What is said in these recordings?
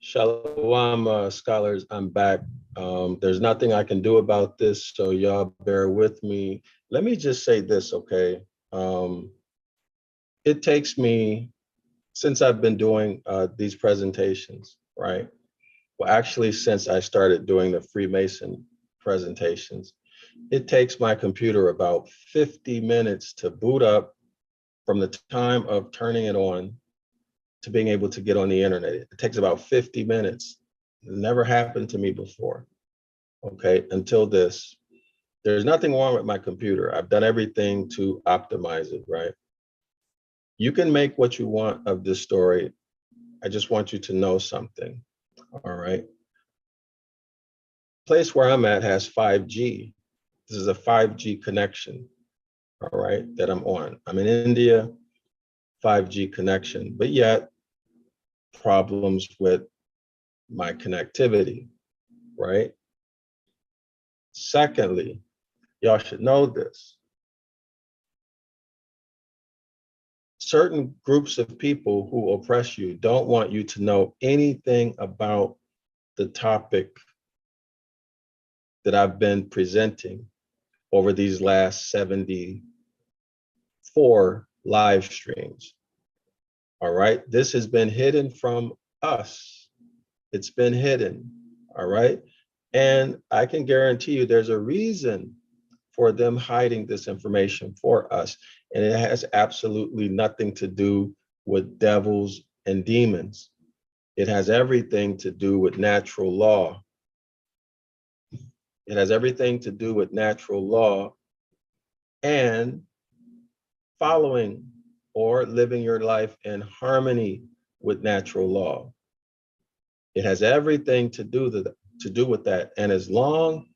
Shalom, scholars, I'm back. There's nothing I can do about this, so y'all bear with me. Let me just say this, okay? It takes me, since I've been doing these presentations, right? Well, actually, since I started doing the Freemason presentations, it takes my computer about 50 minutes to boot up from the time of turning it on to being able to get on the internet. It takes about 50 minutes. It never happened to me before, okay, until this. There's nothing wrong with my computer. I've done everything to optimize it, right? You can make what you want of this story. I just want you to know something, all right? Place where I'm at has 5G. This is a 5G connection, all right, that I'm on. I'm in India, 5G connection, but yet problems with my connectivity, right? Secondly, y'all should know this. Certain groups of people who oppress you don't want you to know anything about the topic that I've been presenting over these last 74 live streams. All right, this has been hidden from us. It's been hidden, all right? And I can guarantee you there's a reason for them hiding this information for us. And it has absolutely nothing to do with devils and demons. It has everything to do with natural law. It has everything to do with natural law and following or living your life in harmony with natural law. It has everything to do with that. And as long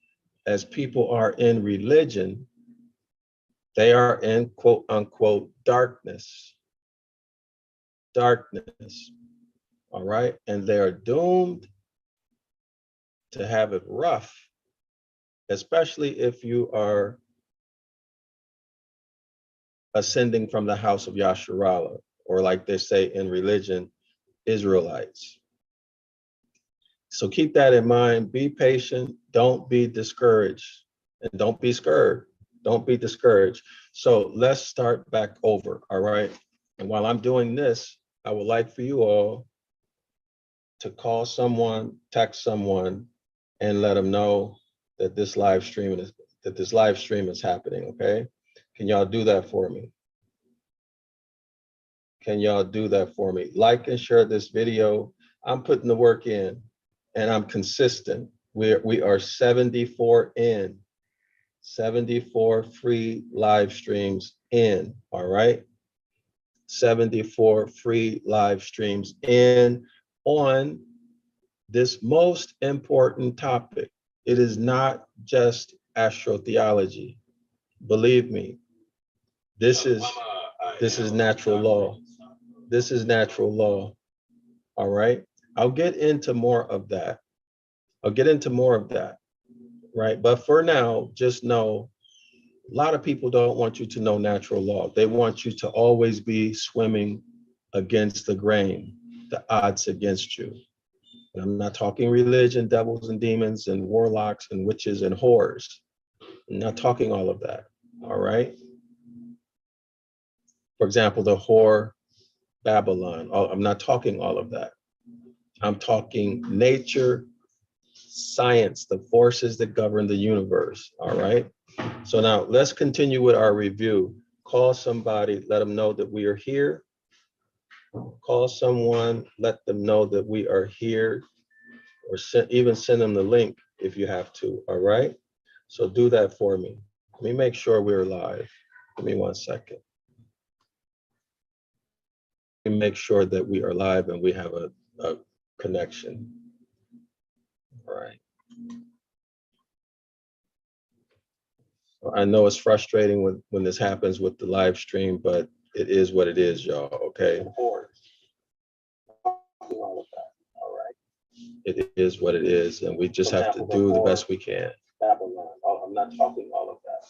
as people are in religion, they are in quote unquote darkness. Darkness, all right? And they are doomed to have it rough, especially if you are ascending from the house of Yasharallah, or like they say in religion, Israelites. So keep that in mind. Be patient. Don't be discouraged. And don't be scared. Don't be discouraged. So let's start back over, all right? And while I'm doing this, I would like for you all to call someone, text someone, and let them know that this live stream is happening, okay? Can y'all do that for me? Can y'all do that for me? Like and share this video. I'm putting the work in and I'm consistent. We are 74 in, 74 free live streams in, all right? 74 free live streams in on this most important topic. It is not just astrotheology. Believe me, this is natural law. This is natural law, all right? I'll get into more of that. Right? But for now, just know, a lot of people don't want you to know natural law. They want you to always be swimming against the grain, the odds against you. And I'm not talking religion, devils and demons and warlocks and witches and whores. I'm not talking all of that, all right? For example, the whore Babylon. I'm not talking all of that. I'm talking nature, science, the forces that govern the universe, all right? So now let's continue with our review. Call somebody, let them know that we are here. Call someone, let them know that we are here, or even send them the link if you have to, all right? So do that for me. Let me make sure we're live. Give me 1 second. Let me make sure that we are live and we have a connection. All right. I know it's frustrating when this happens with the live stream, but it is what it is, y'all, okay? All right. It is what it is, and we just have to do the best we can. I'm not talking all of that.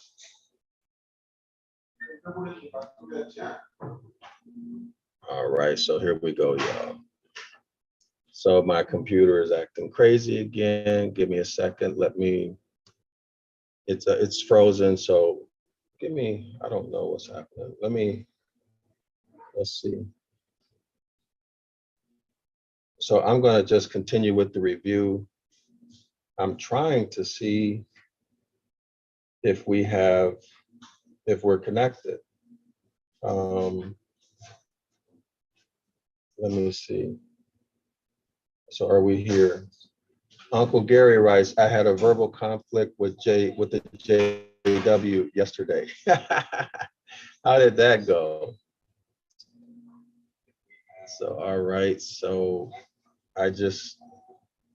All right, so here we go, y'all. So my computer is acting crazy again. Give me a second. It's frozen. So give me, I don't know what's happening. Let's see. So I'm going to just continue with the review. I'm trying to see if we're connected. Let me see. So are we here? Uncle Gary writes, I had a verbal conflict with the JW yesterday. How did that go? So, all right. So it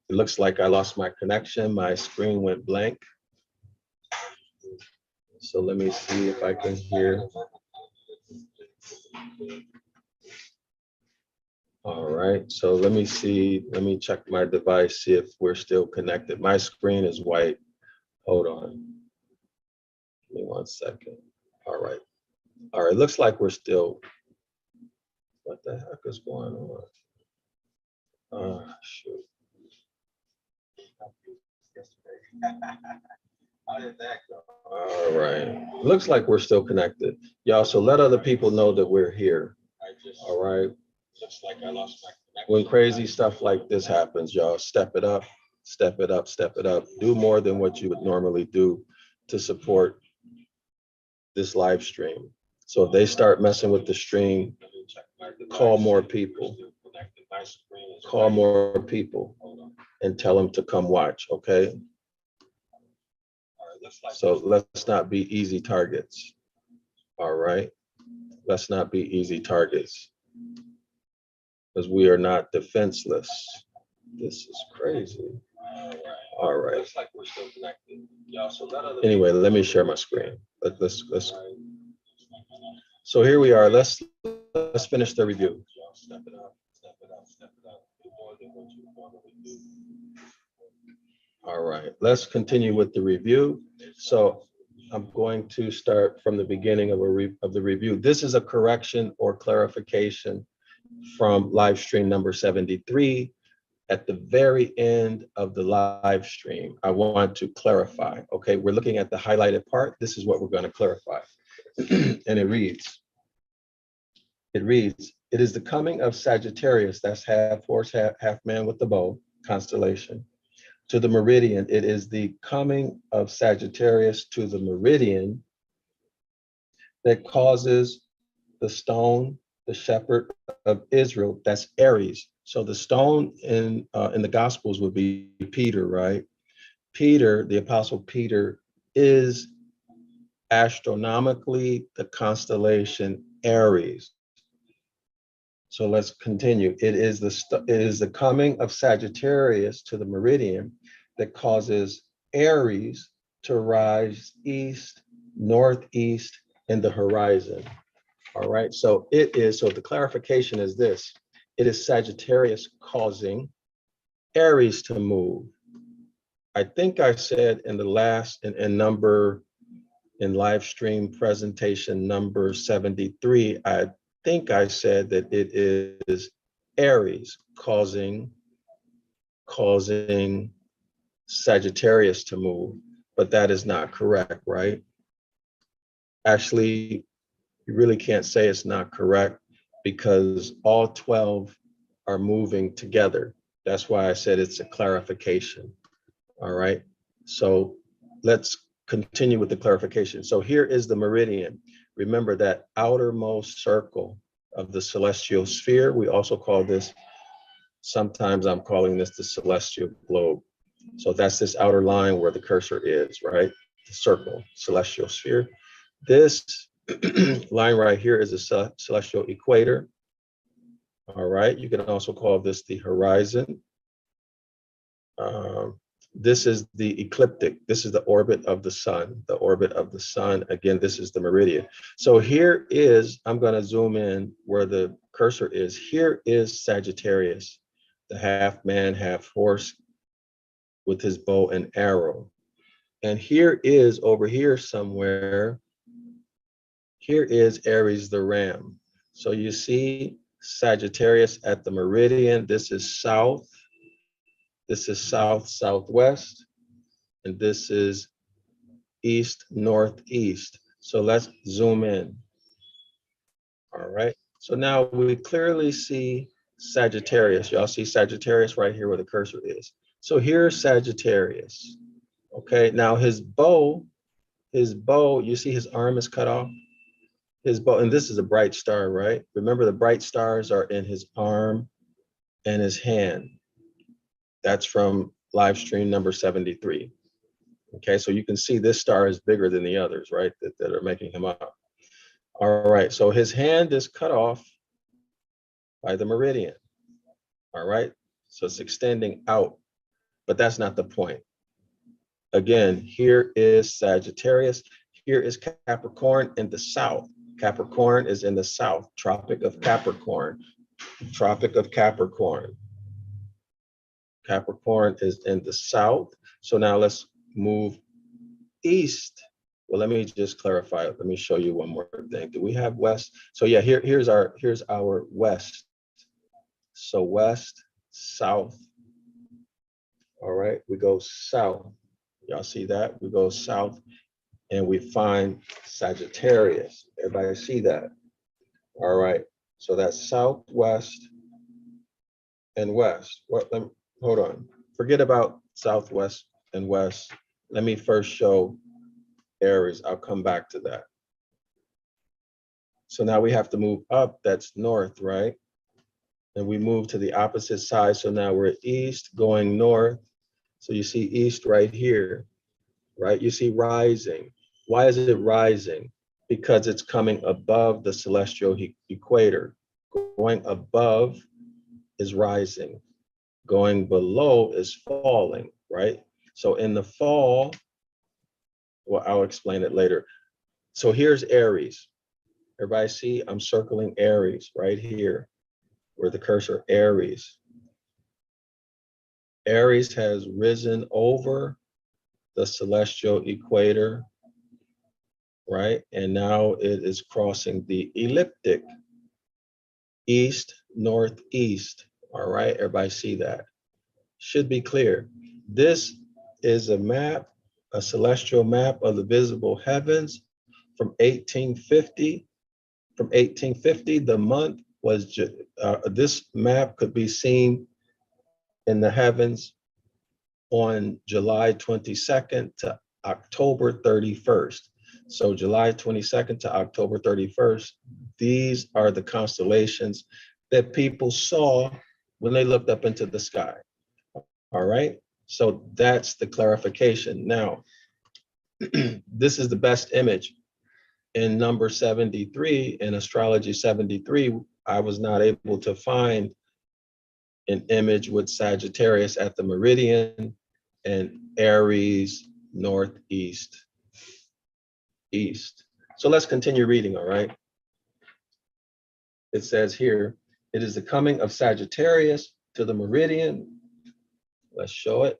looks like I lost my connection. My screen went blank. So let me see if I can hear. All right, so let me check my device, see if we're still connected. My screen is white. Hold on. Give me 1 second. All right. All right, looks like we're still, what the heck is going on? Shoot. How did that go? All right, looks like we're still connected. Y'all, so let other people know that we're here. All right. Looks like I lost my connection. When crazy stuff like this happens, y'all, step it up, step it up, step it up. Do more than what you would normally do to support this live stream. So if they start messing with the stream, call more people. Call more people and tell them to come watch, okay? So let's not be easy targets. All right? Let's not be easy targets, because we are not defenseless. This is crazy. All right. Looks like we're still connected. Anyway, let me share my screen. Let's. So here we are. Let's finish the review. All right. Let's continue with the review. So I'm going to start from the beginning of the review. This is a correction or clarification from live stream number 73. At the very end of the live stream, I want to clarify. Okay, we're looking at the highlighted part. This is what we're going to clarify. And it reads, it is the coming of Sagittarius, that's half horse, half man with the bow, constellation, to the meridian. It is the coming of Sagittarius to the meridian that causes the stone, the shepherd of Israel, that's Aries. So the stone in the Gospels would be Peter, right? Peter, the Apostle Peter, is astronomically the constellation Aries. So let's continue. It is the coming of Sagittarius to the meridian that causes Aries to rise east, northeast in the horizon. All right, so the clarification is this. It is Sagittarius causing Aries to move. I think I said in the last, in live stream presentation number 73, I think I said that it is Aries causing Sagittarius to move, but that is not correct, right? Actually, you really can't say it's not correct, because all 12 are moving together. That's why I said it's a clarification. All right. So let's continue with the clarification. So here is the meridian. Remember that outermost circle of the celestial sphere. We also call this, sometimes I'm calling this the celestial globe. So that's this outer line where the cursor is, right? The circle, celestial sphere. This line right here is a celestial equator. All right, you can also call this the horizon. This is the ecliptic. This is the orbit of the sun, the orbit of the sun. Again, this is the meridian. So here is, I'm going to zoom in where the cursor is. Here is Sagittarius, the half man, half horse with his bow and arrow. And here is, over here somewhere, here is Aries the ram. So you see Sagittarius at the meridian. This is south. This is south, southwest. And this is east, northeast. So let's zoom in. All right. So now we clearly see Sagittarius. Y'all see Sagittarius right here where the cursor is. So here's Sagittarius. Okay. Now his bow, you see his arm is cut off. His bow, and this is a bright star, right? Remember, the bright stars are in his arm and his hand. That's from live stream number 73. Okay, so you can see this star is bigger than the others, right? That are making him up. All right, so his hand is cut off by the meridian. All right, so it's extending out, but that's not the point. Again, here is Sagittarius. Here is Capricorn in the south. Capricorn is in the south, Tropic of Capricorn. Tropic of Capricorn. Capricorn is in the south. So now let's move east. Well, let me just clarify. Let me show you one more thing. Do we have west? So yeah, here's our west. So west, south. All right, we go south. Y'all see that? We go south and we find Sagittarius. Everybody see that? All right, so that's southwest and west. Hold on. Forget about southwest and west. Let me first show Aries. I'll come back to that. So now we have to move up. That's north, right? And we move to the opposite side. So now we're east going north. So you see east right here, right? You see rising. Why is it rising? Because it's coming above the celestial equator. Going above is rising. Going below is falling, right? So in the fall, well, I'll explain it later. So here's Aries. Everybody see, I'm circling Aries right here, where the cursor, Aries. Aries has risen over the celestial equator, right? And now it is crossing the ecliptic, east, northeast. All right, everybody see that? Should be clear. This is a map, a celestial map of the visible heavens from 1850. From 1850, the month was, this map could be seen in the heavens on July 22nd to October 31st. So July 22nd to October 31st, these are the constellations that people saw when they looked up into the sky. All right, so that's the clarification. Now, this is the best image. In number 73, in astrology 73, I was not able to find an image with Sagittarius at the meridian and Aries northeast, east. So let's continue reading, all right? It says here, it is the coming of Sagittarius to the meridian. Let's show it.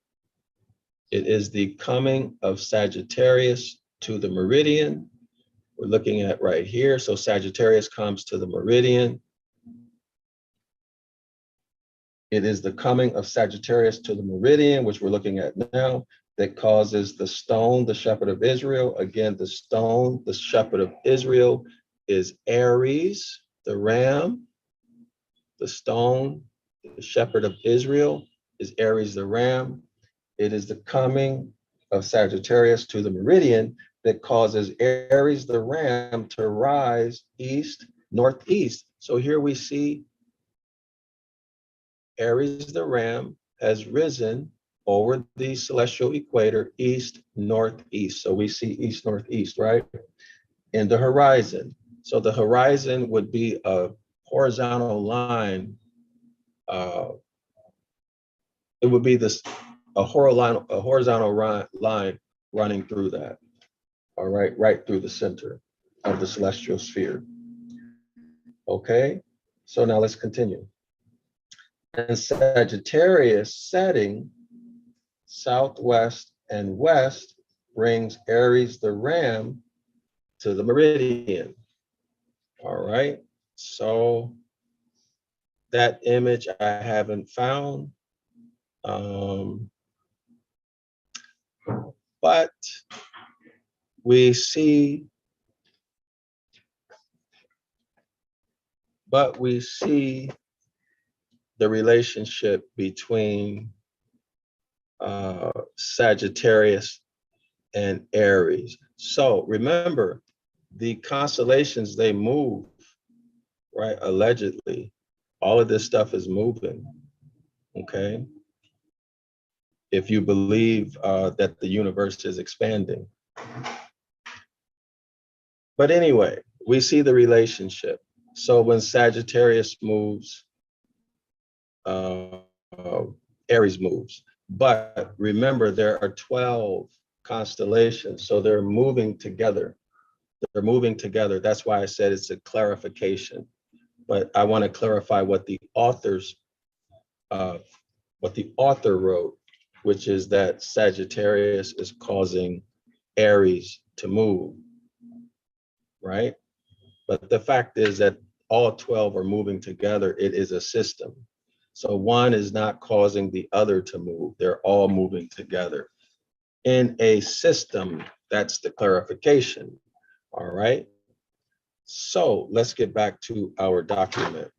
It is the coming of Sagittarius to the meridian. We're looking at right here. So Sagittarius comes to the meridian. It is the coming of Sagittarius to the meridian, which we're looking at now, that causes the stone, the shepherd of Israel. Again, the stone, the shepherd of Israel is Aries, the ram. The stone, the shepherd of Israel is Aries, the ram. It is the coming of Sagittarius to the meridian that causes Aries, the ram, to rise east, northeast. So here we see Aries, the ram, has risen over the celestial equator, east, northeast. So we see east, northeast, right? In the horizon. So the horizon would be a horizontal line. It would be a horizontal line running through that. All right, right through the center of the celestial sphere. Okay, so now let's continue. And Sagittarius setting southwest and west brings Aries the ram to the meridian. All right, so that image I haven't found. But we see the relationship between Sagittarius and Aries. So remember, the constellations, they move, right? Allegedly, all of this stuff is moving, okay? If you believe that the universe is expanding. But anyway, we see the relationship. So when Sagittarius moves, Aries moves. But remember, there are 12 constellations, so they're moving together. They're moving together. That's why I said it's a clarification. But I want to clarify what the author wrote, which is that Sagittarius is causing Aries to move, right? But the fact is that all 12 are moving together. It is a system. So one is not causing the other to move. They're all moving together in a system. That's the clarification. All right. So let's get back to our document.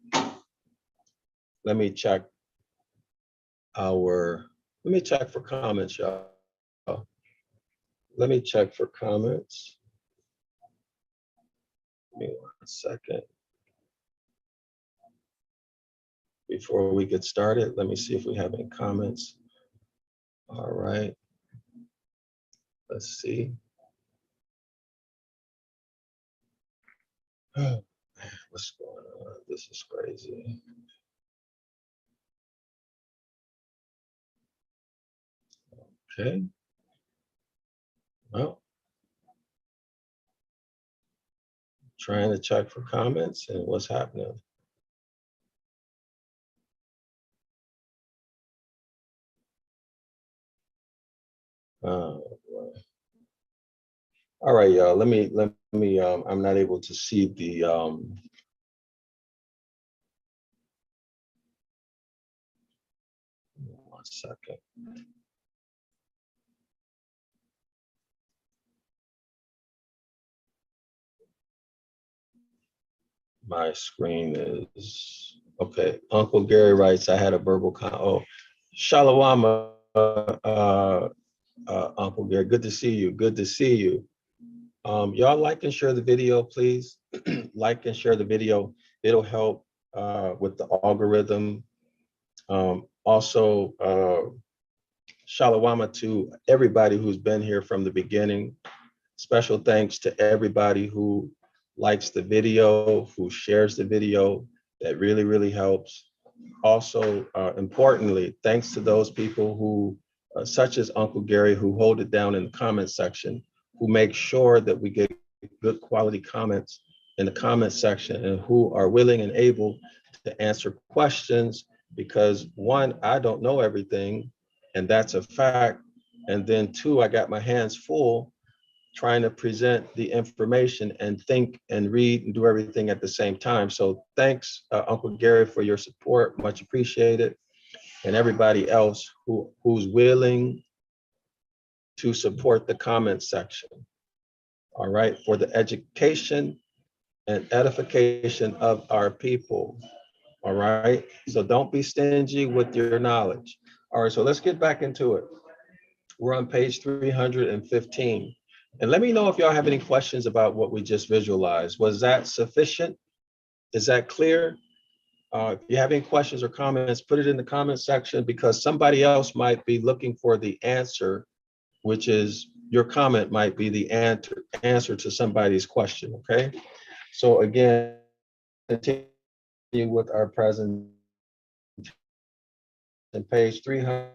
Let me check for comments, y'all. Let me check for comments. Give me 1 second. Before we get started, let me see if we have any comments. All right. Let's see. Oh, man, what's going on? This is crazy. Okay. Well, trying to check for comments and what's happening. All right, y'all. Let me. I'm not able to see the. 1 second. My screen is okay. Uncle Gary writes, "I had a verbal Shalom, Uncle Gary. Good to see you. Good to see you. Y'all like and share the video, please. Like and share the video. It'll help with the algorithm. Also, Shalom to everybody who's been here from the beginning. Special thanks to everybody who likes the video, who shares the video. That really, really helps. Also, importantly, thanks to those people who, such as Uncle Gary, who hold it down in the comment section, who make sure that we get good quality comments in the comment section, and who are willing and able to answer questions, because one, I don't know everything, and that's a fact. And then two, I got my hands full trying to present the information and think and read and do everything at the same time. So thanks, Uncle Gary, for your support. Much appreciated. And everybody else who's willing to support the comment section. All right, for the education and edification of our people. All right, so don't be stingy with your knowledge. All right, so let's get back into it. We're on page 315. And let me know if y'all have any questions about what we just visualized. Was that sufficient? Is that clear? If you have any questions or comments, put it in the comment section, because somebody else might be looking for the answer, which is your comment might be the answer to somebody's question, okay? So again, continue with our presentation, page 355.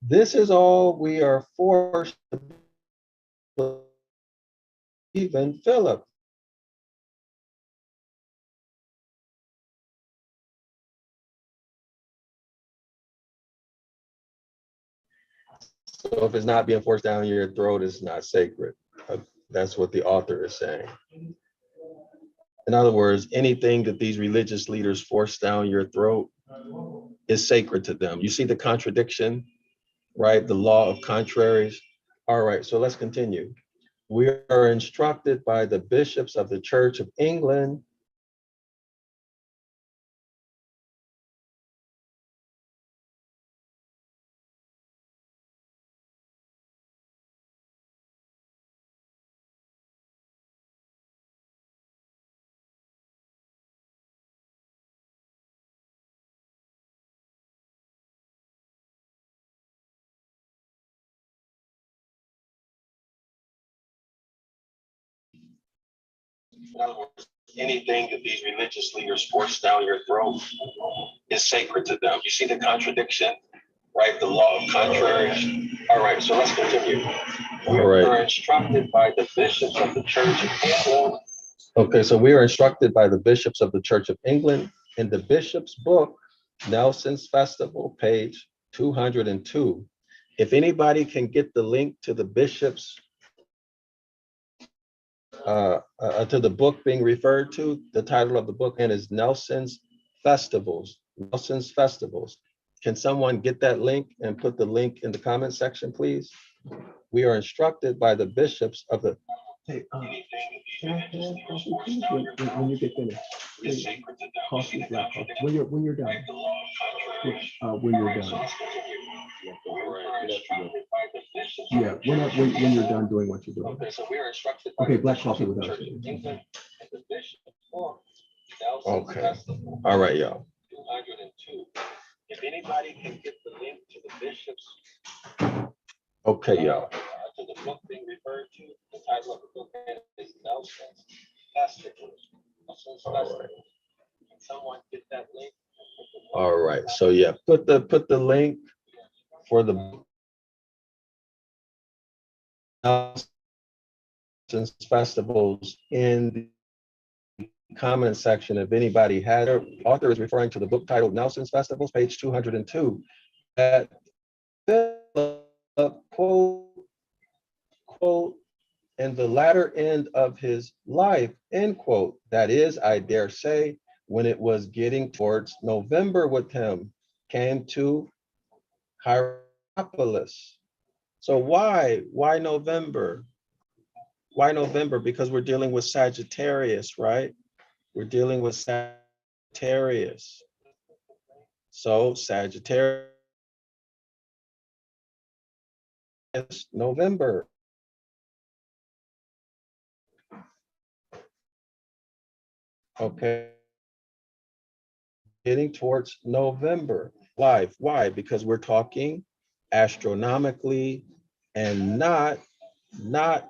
This is all we are forced to believe in Philip. So if it's not being forced down your throat, it's not sacred. That's what the author is saying. In other words, anything that these religious leaders force down your throat is sacred to them. You see the contradiction, right? The law of contraries. All right, so let's continue. We are instructed by the bishops of the Church of England. In other words, anything that these religious leaders force down your throat is sacred to them. You see the contradiction, right? The law of contraries. All right, so let's continue. We are instructed by the bishops of the Church of England. Okay, so we are instructed by the bishops of the Church of England in the bishop's book, Nelson's Festival, page 202. If anybody can get the link to the bishops, to the book being referred to, the title of the book and is Nelson's Festivals. Nelson's Festivals. Can someone get that link and put the link in the comment section, please? We are instructed by the bishops of the. Hey, can I have coffee, please? When you get finished, coffee, black coffee. When you're done, when you're done. Yeah, when you're done doing what you're doing. Okay, so we are instructed. Okay, black coffee without sugar. Okay. All right, y'all. 202. If anybody can get the link to the bishops. Okay, y'all. To the book being referred to, the title of the book is Nelson's Festivals. Nelson's Festivals. Can someone get that link? All right. So yeah, put the link for the Nelson's Festivals in the comment section. If anybody had it, author is referring to the book titled Nelson's Festivals, page 202. That quote, in the latter end of his life, end quote. That is, I dare say, when it was getting towards November with him, came to Hierapolis. So why November? Why November? Because we're dealing with Sagittarius, right? We're dealing with Sagittarius. So Sagittarius, November. Okay. Getting towards November. Why? Because we're talking astronomically and not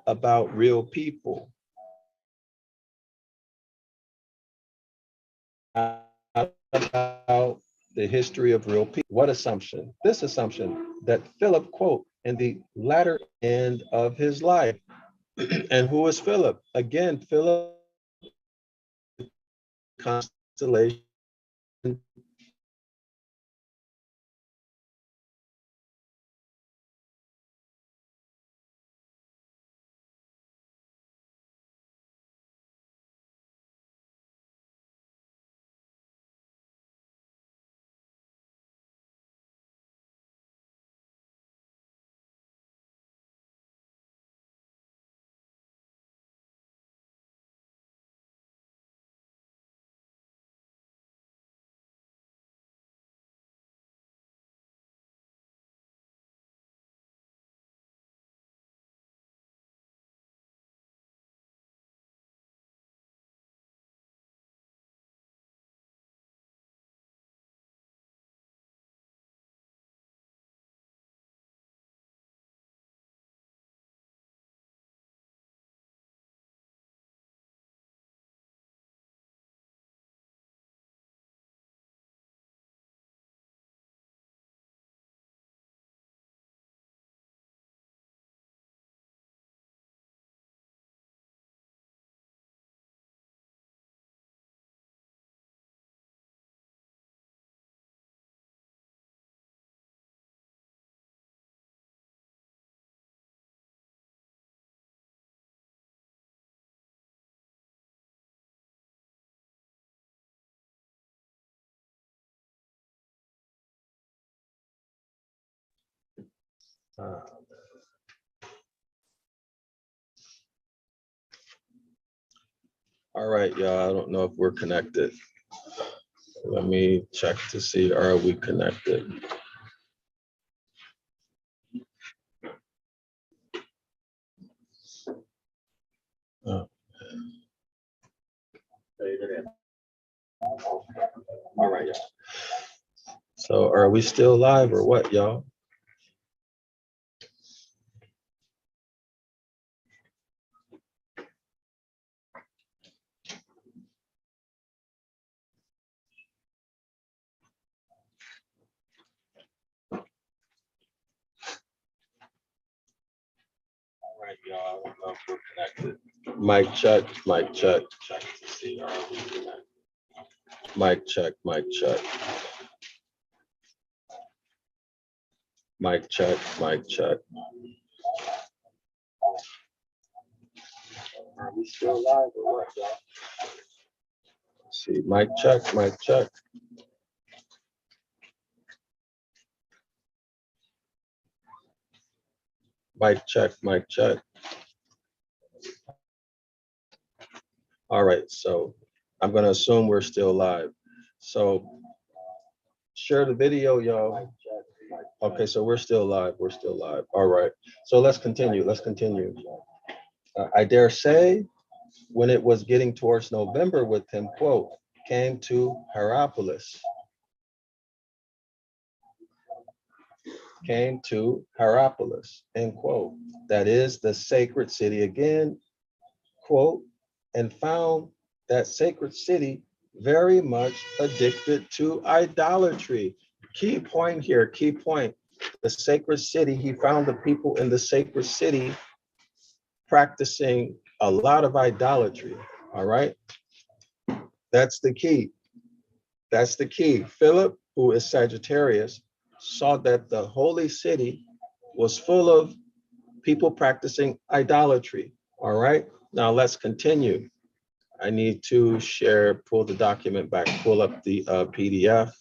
about real people. Not about the history of real people. What assumption? This assumption that Philip, quote, in the latter end of his life. And who is Philip? Again, Philip, constellation Uh, all right, y'all. I don't know if we're connected. Let me check to see, are we connected? Oh. All right, y'all. So are we still live or what, y'all? All right, y'all. I don't know if we're connected. Mic check, mic check. Check to see, are we connected? Mic check, mic check. Mic check, mic check. Are we still live or what, y'all? Let's see, mic check, mic check. Mic check, mic check. All right, so I'm gonna assume we're still live. So share the video, y'all. Okay, so we're still live, we're still live. All right, so let's continue, let's continue. I dare say, when it was getting towards November with him, quote, came to Hierapolis. Came to Hierapolis, end quote. That is the sacred city again, quote, and found that sacred city very much addicted to idolatry. Key point here, key point. The sacred city, he found the people in the sacred city practicing a lot of idolatry, all right? That's the key. That's the key. Philip, who is Sagittarius, saw that the holy city was full of people practicing idolatry, all right? Now let's continue. I need to share, pull the document back, pull up the PDF,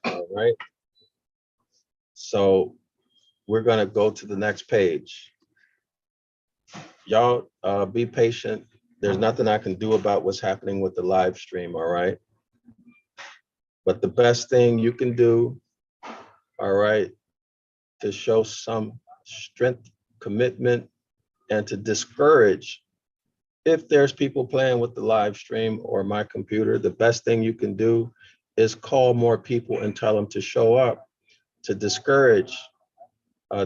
all right? So we're gonna go to the next page. Y'all be patient. There's nothing I can do about what's happening with the live stream, all right? But the best thing you can do, all right, to show some strength, commitment, and to discourage, if there's people playing with the live stream or my computer, the best thing you can do is call more people and tell them to show up, to discourage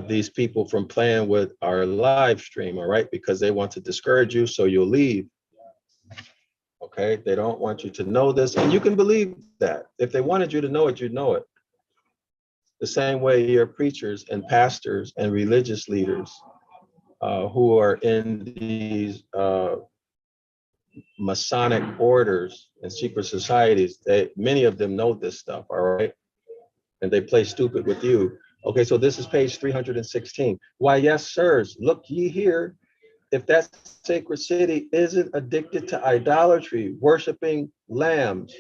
these people from playing with our live stream, all right? Because they want to discourage you so you'll leave, okay? They don't want you to know this, and you can believe that. If they wanted you to know it, you'd know it. The same way your preachers and pastors and religious leaders who are in these Masonic orders and secret societies, many of them know this stuff, all right? And they play stupid with you. Okay, so this is page 316. Why, yes, sirs, look ye here, if that sacred city isn't addicted to idolatry, worshiping lambs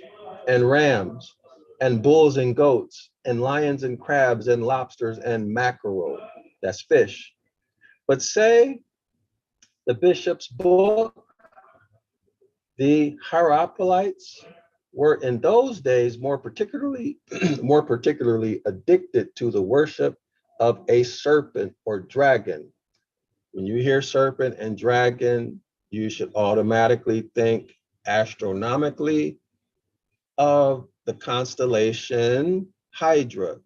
and rams and bulls and goats and lions and crabs and lobsters and mackerel, that's fish. But say the bishop's book, the Hierapolites were in those days more particularly addicted to the worship of a serpent or dragon. When you hear serpent and dragon, you should automatically think astronomically of the constellation Hydra,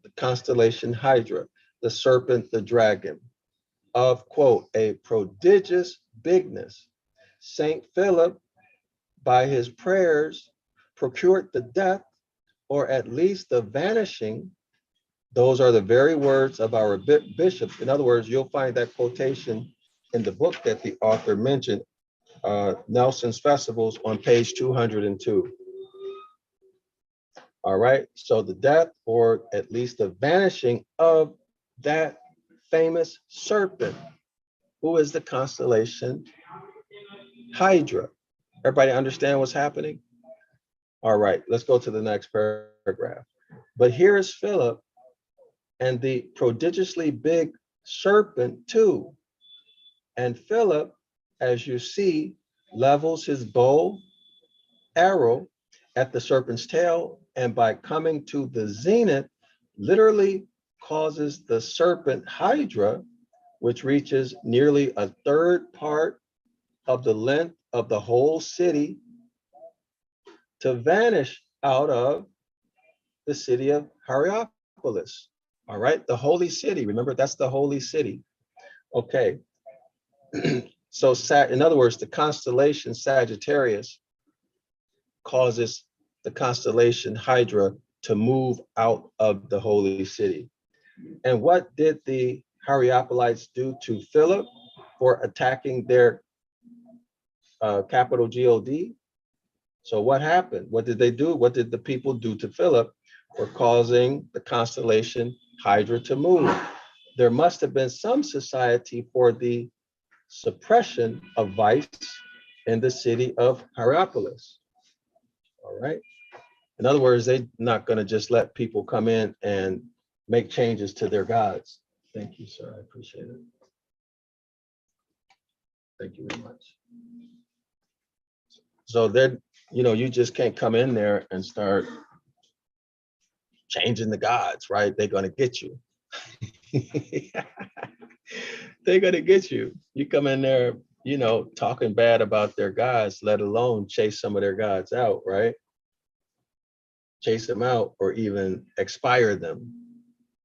the serpent, the dragon, of, quote, a prodigious bigness. Saint Philip, by his prayers, procured the death, or at least the vanishing. Those are the very words of our bishop. In other words, you'll find that quotation in the book that the author mentioned, Nelson's Festivals, on page 202. All right, so the death, or at least the vanishing of that famous serpent, who is the constellation Hydra. Everybody understand what's happening? All right, let's go to the next paragraph. But here's Philip and the prodigiously big serpent too. And Philip, as you see, levels his bow arrow at the serpent's tail, and by coming to the zenith, literally causes the serpent hydra, which reaches nearly a third part of the length of the whole city, to vanish out of the city of Hierapolis. All right, the holy city. Remember, that's the holy city. Okay. So, in other words, the constellation Sagittarius causes the constellation Hydra to move out of the holy city. And what did the Hierapolites do to Philip for attacking their capital God? So what happened? What did they do? What did the people do to Philip for causing the constellation Hydra to move? There must have been some society for the suppression of vice in the city of Hierapolis. All right. In other words, they're not going to just let people come in and make changes to their gods. Thank you, sir. I appreciate it. Thank you very much. So they're, you just can't come in there and start changing the gods, right? They're going to get you. They're going to get you. You come in there, talking bad about their gods, let alone chase some of their gods out, right? Chase them out or even expire them.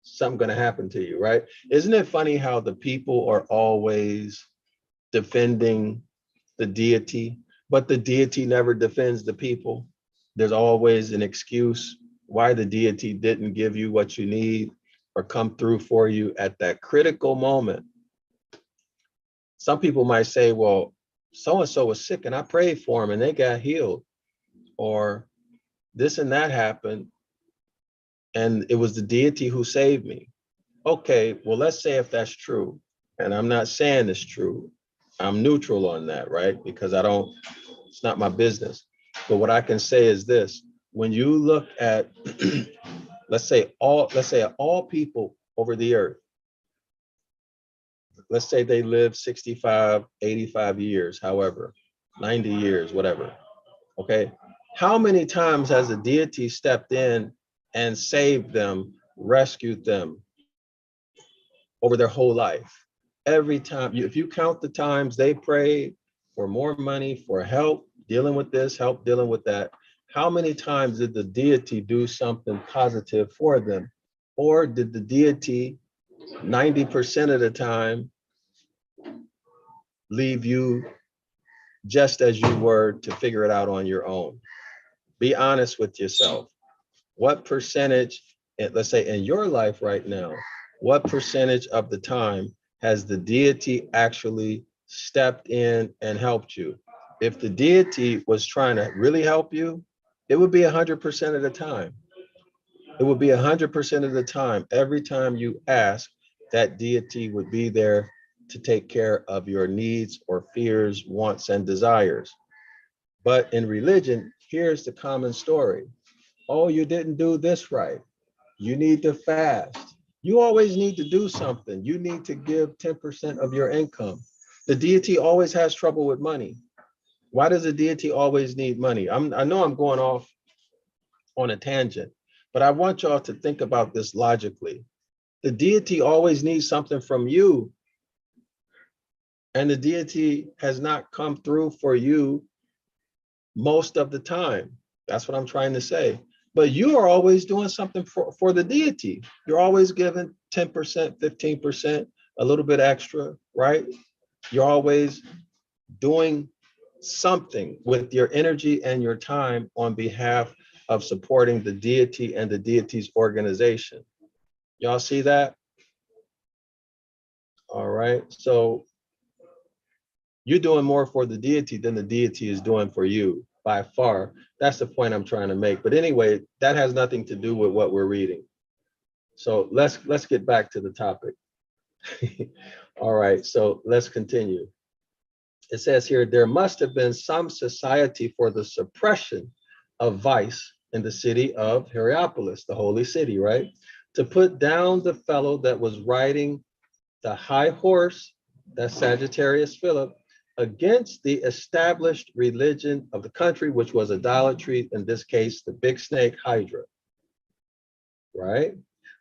Something going to happen to you, right? Isn't it funny how the people are always defending the deity, but the deity never defends the people? There's always an excuse why the deity didn't give you what you need or come through for you at that critical moment. Some people might say, well, so-and-so was sick and I prayed for him and they got healed, or this and that happened and it was the deity who saved me. Okay, well, let's say if that's true, and I'm not saying it's true, I'm neutral on that, right? Because it's not my business. But what I can say is this: when you look at, let's say all people over the earth, let's say they live 65, 85 years, however, 90 years, whatever. Okay. How many times has the deity stepped in and saved them, rescued them over their whole life? Every time, if you count the times they prayed for more money, for help dealing with this, help dealing with that, how many times did the deity do something positive for them? Or did the deity 90% of the time leave you just as you were to figure it out on your own? Be honest with yourself. What percentage, let's say in your life right now, what percentage of the time has the deity actually stepped in and helped you? If the deity was trying to really help you, it would be 100% of the time. It would be 100% of the time. Every time you ask, that deity would be there to take care of your needs or fears, wants, and desires. But in religion, here's the common story. Oh, you didn't do this right. You need to fast. You always need to do something. You need to give 10% of your income. The deity always has trouble with money. Why does the deity always need money? I know I'm going off on a tangent, but I want y'all to think about this logically. The deity always needs something from you, and the deity has not come through for you most of the time. That's what I'm trying to say. But you are always doing something for the deity. You're always giving 10%, 15%, a little bit extra, right? You're always doing something with your energy and your time on behalf of supporting the deity and the deity's organization. Y'all see that? All right. So you're doing more for the deity than the deity is doing for you by far. That's the point I'm trying to make. But anyway, that has nothing to do with what we're reading. So let's get back to the topic. All right, so let's continue. It says here, there must have been some society for the suppression of vice in the city of Hierapolis, the holy city, right? to put down the fellow that was riding the high horse, that's Sagittarius Philip, against the established religion of the country, which was idolatry, in this case, the big snake Hydra, right?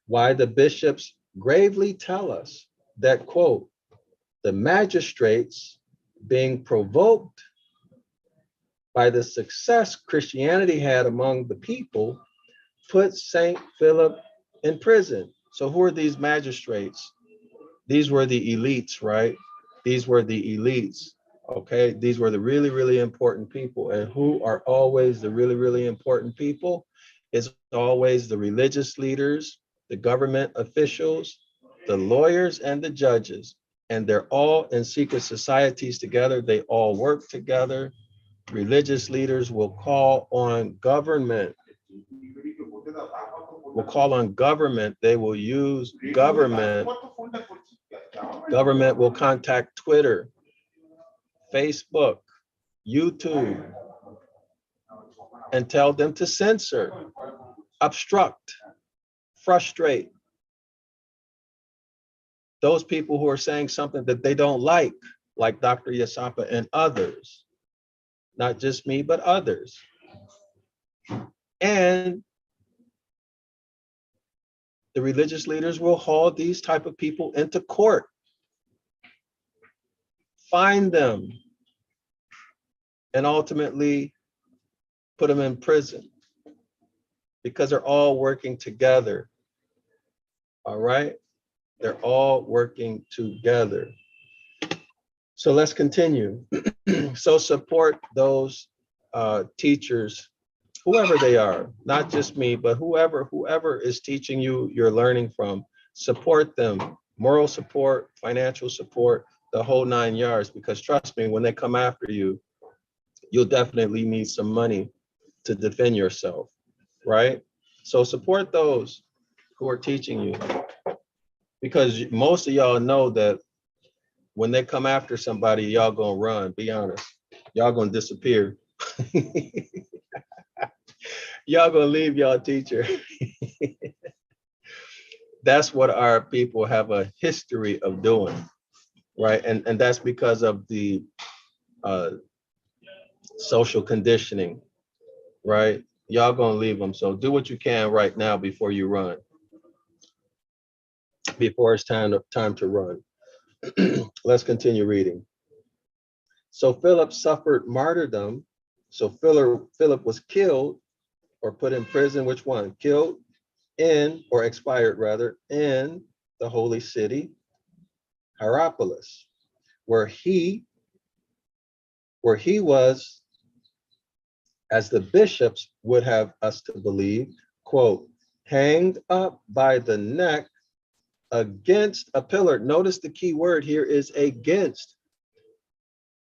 Why the bishops gravely tell us that, quote, the magistrates being provoked by the success Christianity had among the people, put Saint Philip in prison. So who are these magistrates? These were the elites, right? These were the elites, okay? These were the really, really important people. And who are always the really, really important people? It's always the religious leaders, the government officials, the lawyers, and the judges. And they're all in secret societies together. They all work together. Religious leaders will call on government. They will use government. Government will contact Twitter, Facebook, YouTube, and tell them to censor, obstruct, frustrate those people who are saying something that they don't like Dr. Dryasapa and others. Not just me, but others. And the religious leaders will haul these type of people into court, find them, and ultimately put them in prison because they're all working together. All right? They're all working together. So let's continue. So support those teachers, whoever they are, not just me, but whoever is teaching you, you're learning from. Support them, moral support, financial support, the whole 9 yards, because trust me, when they come after you, you'll definitely need some money to defend yourself, right? So support those who are teaching you, because most of y'all know that when they come after somebody, y'all gonna run, be honest. Y'all gonna disappear. Y'all gonna leave y'all teacher. That's what our people have a history of doing, right? And that's because of the social conditioning, right? Y'all gonna leave them. So do what you can right now before you run, before it's time to run. Let's continue reading. So Philip suffered martyrdom. So Philip was killed or put in prison. Which one? Killed in, or expired rather, in the holy city, Hierapolis, where he was, as the bishops would have us to believe, quote, hanged up by the neck against a pillar. Notice the key word here is against.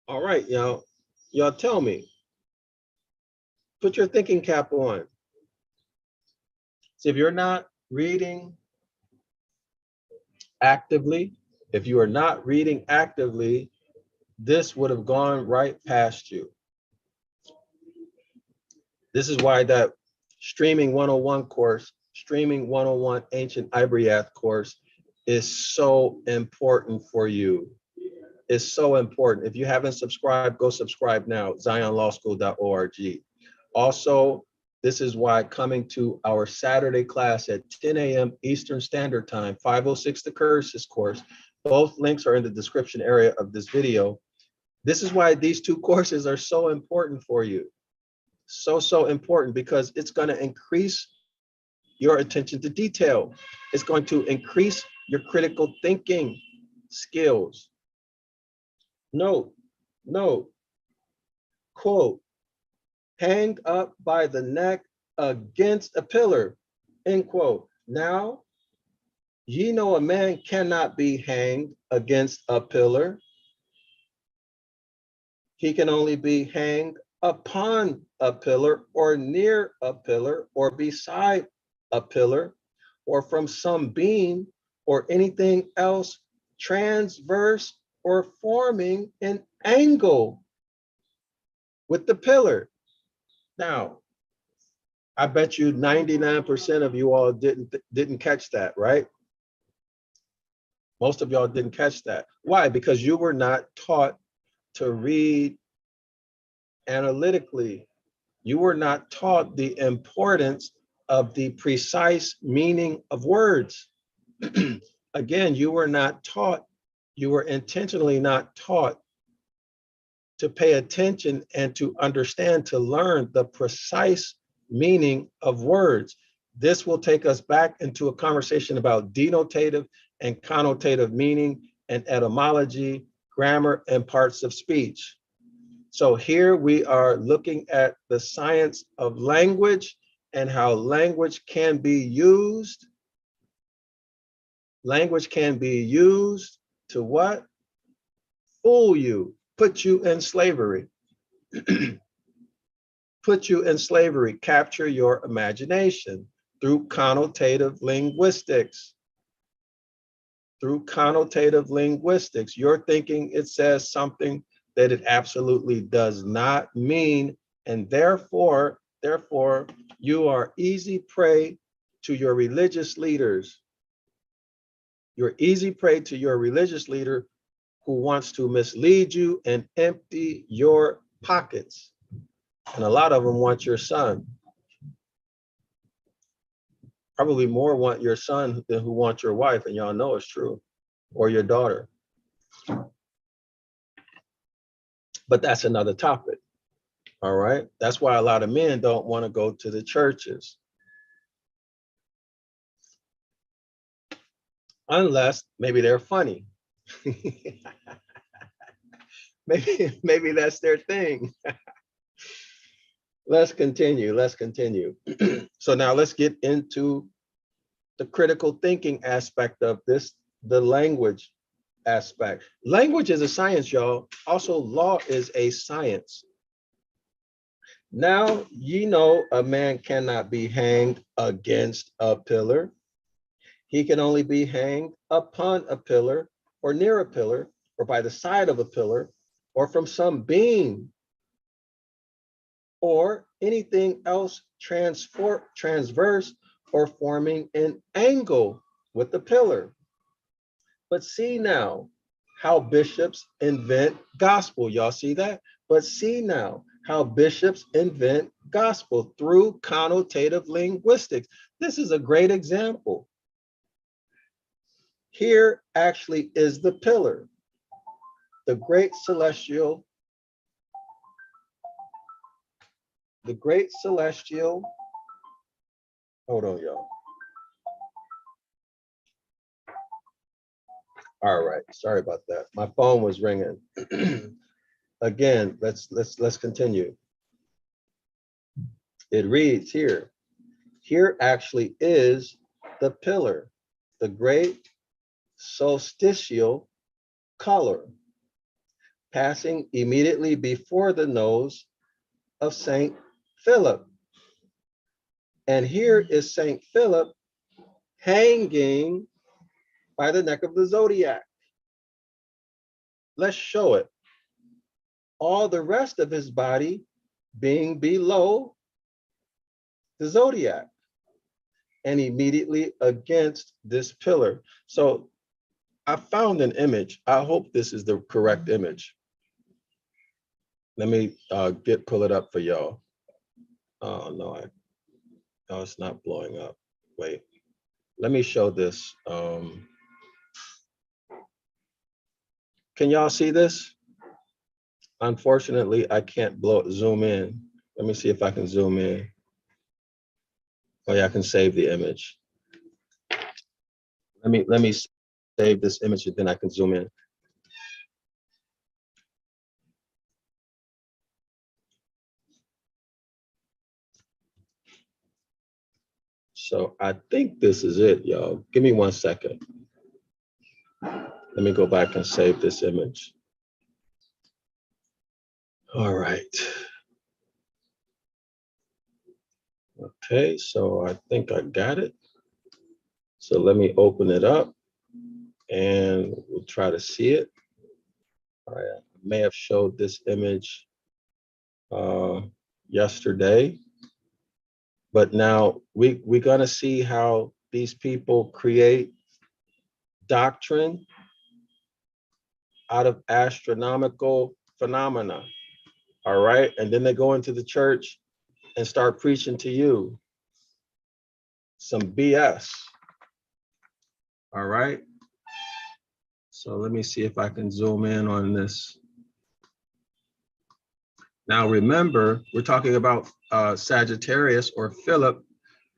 All right, y'all tell me. Put your thinking cap on. So if you're not reading actively, if you are not reading actively, this would have gone right past you. This is why that Streaming 101 course, Streaming 101 Ancient Ibaryath course is so important for you. It's so important. If you haven't subscribed, go subscribe now, zionlawschool.org. Also, this is why coming to our Saturday class at 10 a.m. Eastern Standard Time, 506 The Curses course, both links are in the description area of this video. This is why these two courses are so important for you. So important, because it's going to increase your attention to detail. It's going to increase your critical thinking skills. Note, quote, hanged up by the neck against a pillar, end quote. Now, ye know a man cannot be hanged against a pillar. He can only be hanged upon a pillar, or near a pillar, or beside a pillar, or from some beam or anything else transverse or forming an angle with the pillar. Now, I bet you 99% of you all didn't catch that, right? Most of y'all didn't catch that. Why? Because you were not taught to read analytically. You were not taught the importance of the precise meaning of words. Again, you were not taught, you were intentionally not taught to pay attention and to understand, to learn the precise meaning of words. This will take us back into a conversation about denotative and connotative meaning and etymology, grammar, and parts of speech. So here we are looking at the science of language and how language can be used. Language can be used to what? Fool you, put you in slavery. Put you in slavery, capture your imagination through connotative linguistics. Through connotative linguistics, you're thinking it says something that it absolutely does not mean, and therefore you are easy prey to your religious leaders. You're easy prey to your religious leader who wants to mislead you and empty your pockets. And a lot of them want your son. Probably more want your son than who want your wife, and y'all know it's true, or your daughter. But that's another topic. All right. That's why a lot of men don't want to go to the churches. Unless maybe they're funny. maybe that's their thing. Let's continue. So now let's get into the critical thinking aspect of this, the language aspect. Language is a science, y'all. Also, law is a science. Now, ye know a man cannot be hanged against a pillar. He can only be hanged upon a pillar, or near a pillar, or by the side of a pillar, or from some beam, or anything else transverse or forming an angle with the pillar. But see now how bishops invent gospel. Y'all see that? But see now how bishops invent gospel through connotative linguistics. This is a great example. Here actually is the pillar, the great celestial, hold on, y'all. All right, sorry about that. My phone was ringing. Again, let's continue. It reads here. Here actually is the pillar, the great solstitial color, passing immediately before the nose of Saint Philip. And here is Saint Philip hanging by the neck of the zodiac. Let's show it. All the rest of his body being below the zodiac and immediately against this pillar. So I found an image. I hope this is the correct image. Let me pull it up for y'all. Oh no, no, it's not blowing up. Wait, let me show this. Can y'all see this? Unfortunately, I can't zoom in. Let me see if I can zoom in. Oh yeah, I can save the image. Let me save this image and then I can zoom in. So I think this is it, y'all. Give me 1 second. Let me go back and save this image. All right. Okay, so I think I got it. So let me open it up and we'll try to see it. All right, I may have showed this image yesterday. But now we're gonna see how these people create doctrine out of astronomical phenomena. All right. And then they go into the church and start preaching to you some BS. All right. So let me see if I can zoom in on this. Now, remember, we're talking about Sagittarius or Philip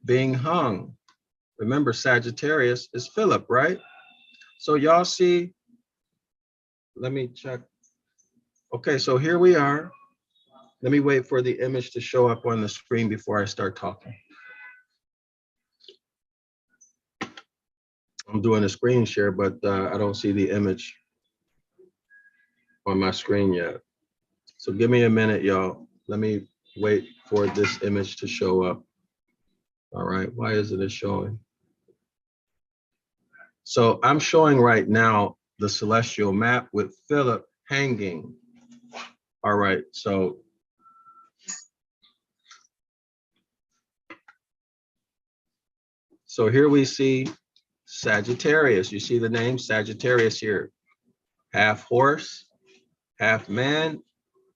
being hung. Remember, Sagittarius is Philip, right? So y'all see, let me check. Okay, so here we are. Let me wait for the image to show up on the screen before I start talking. I'm doing a screen share, but I don't see the image on my screen yet. So give me a minute, y'all. Let me wait for this image to show up. All right, why isn't it showing? So I'm showing right now the celestial map with Philip hanging. All right, so here we see Sagittarius. You see the name Sagittarius here. Half horse, half man.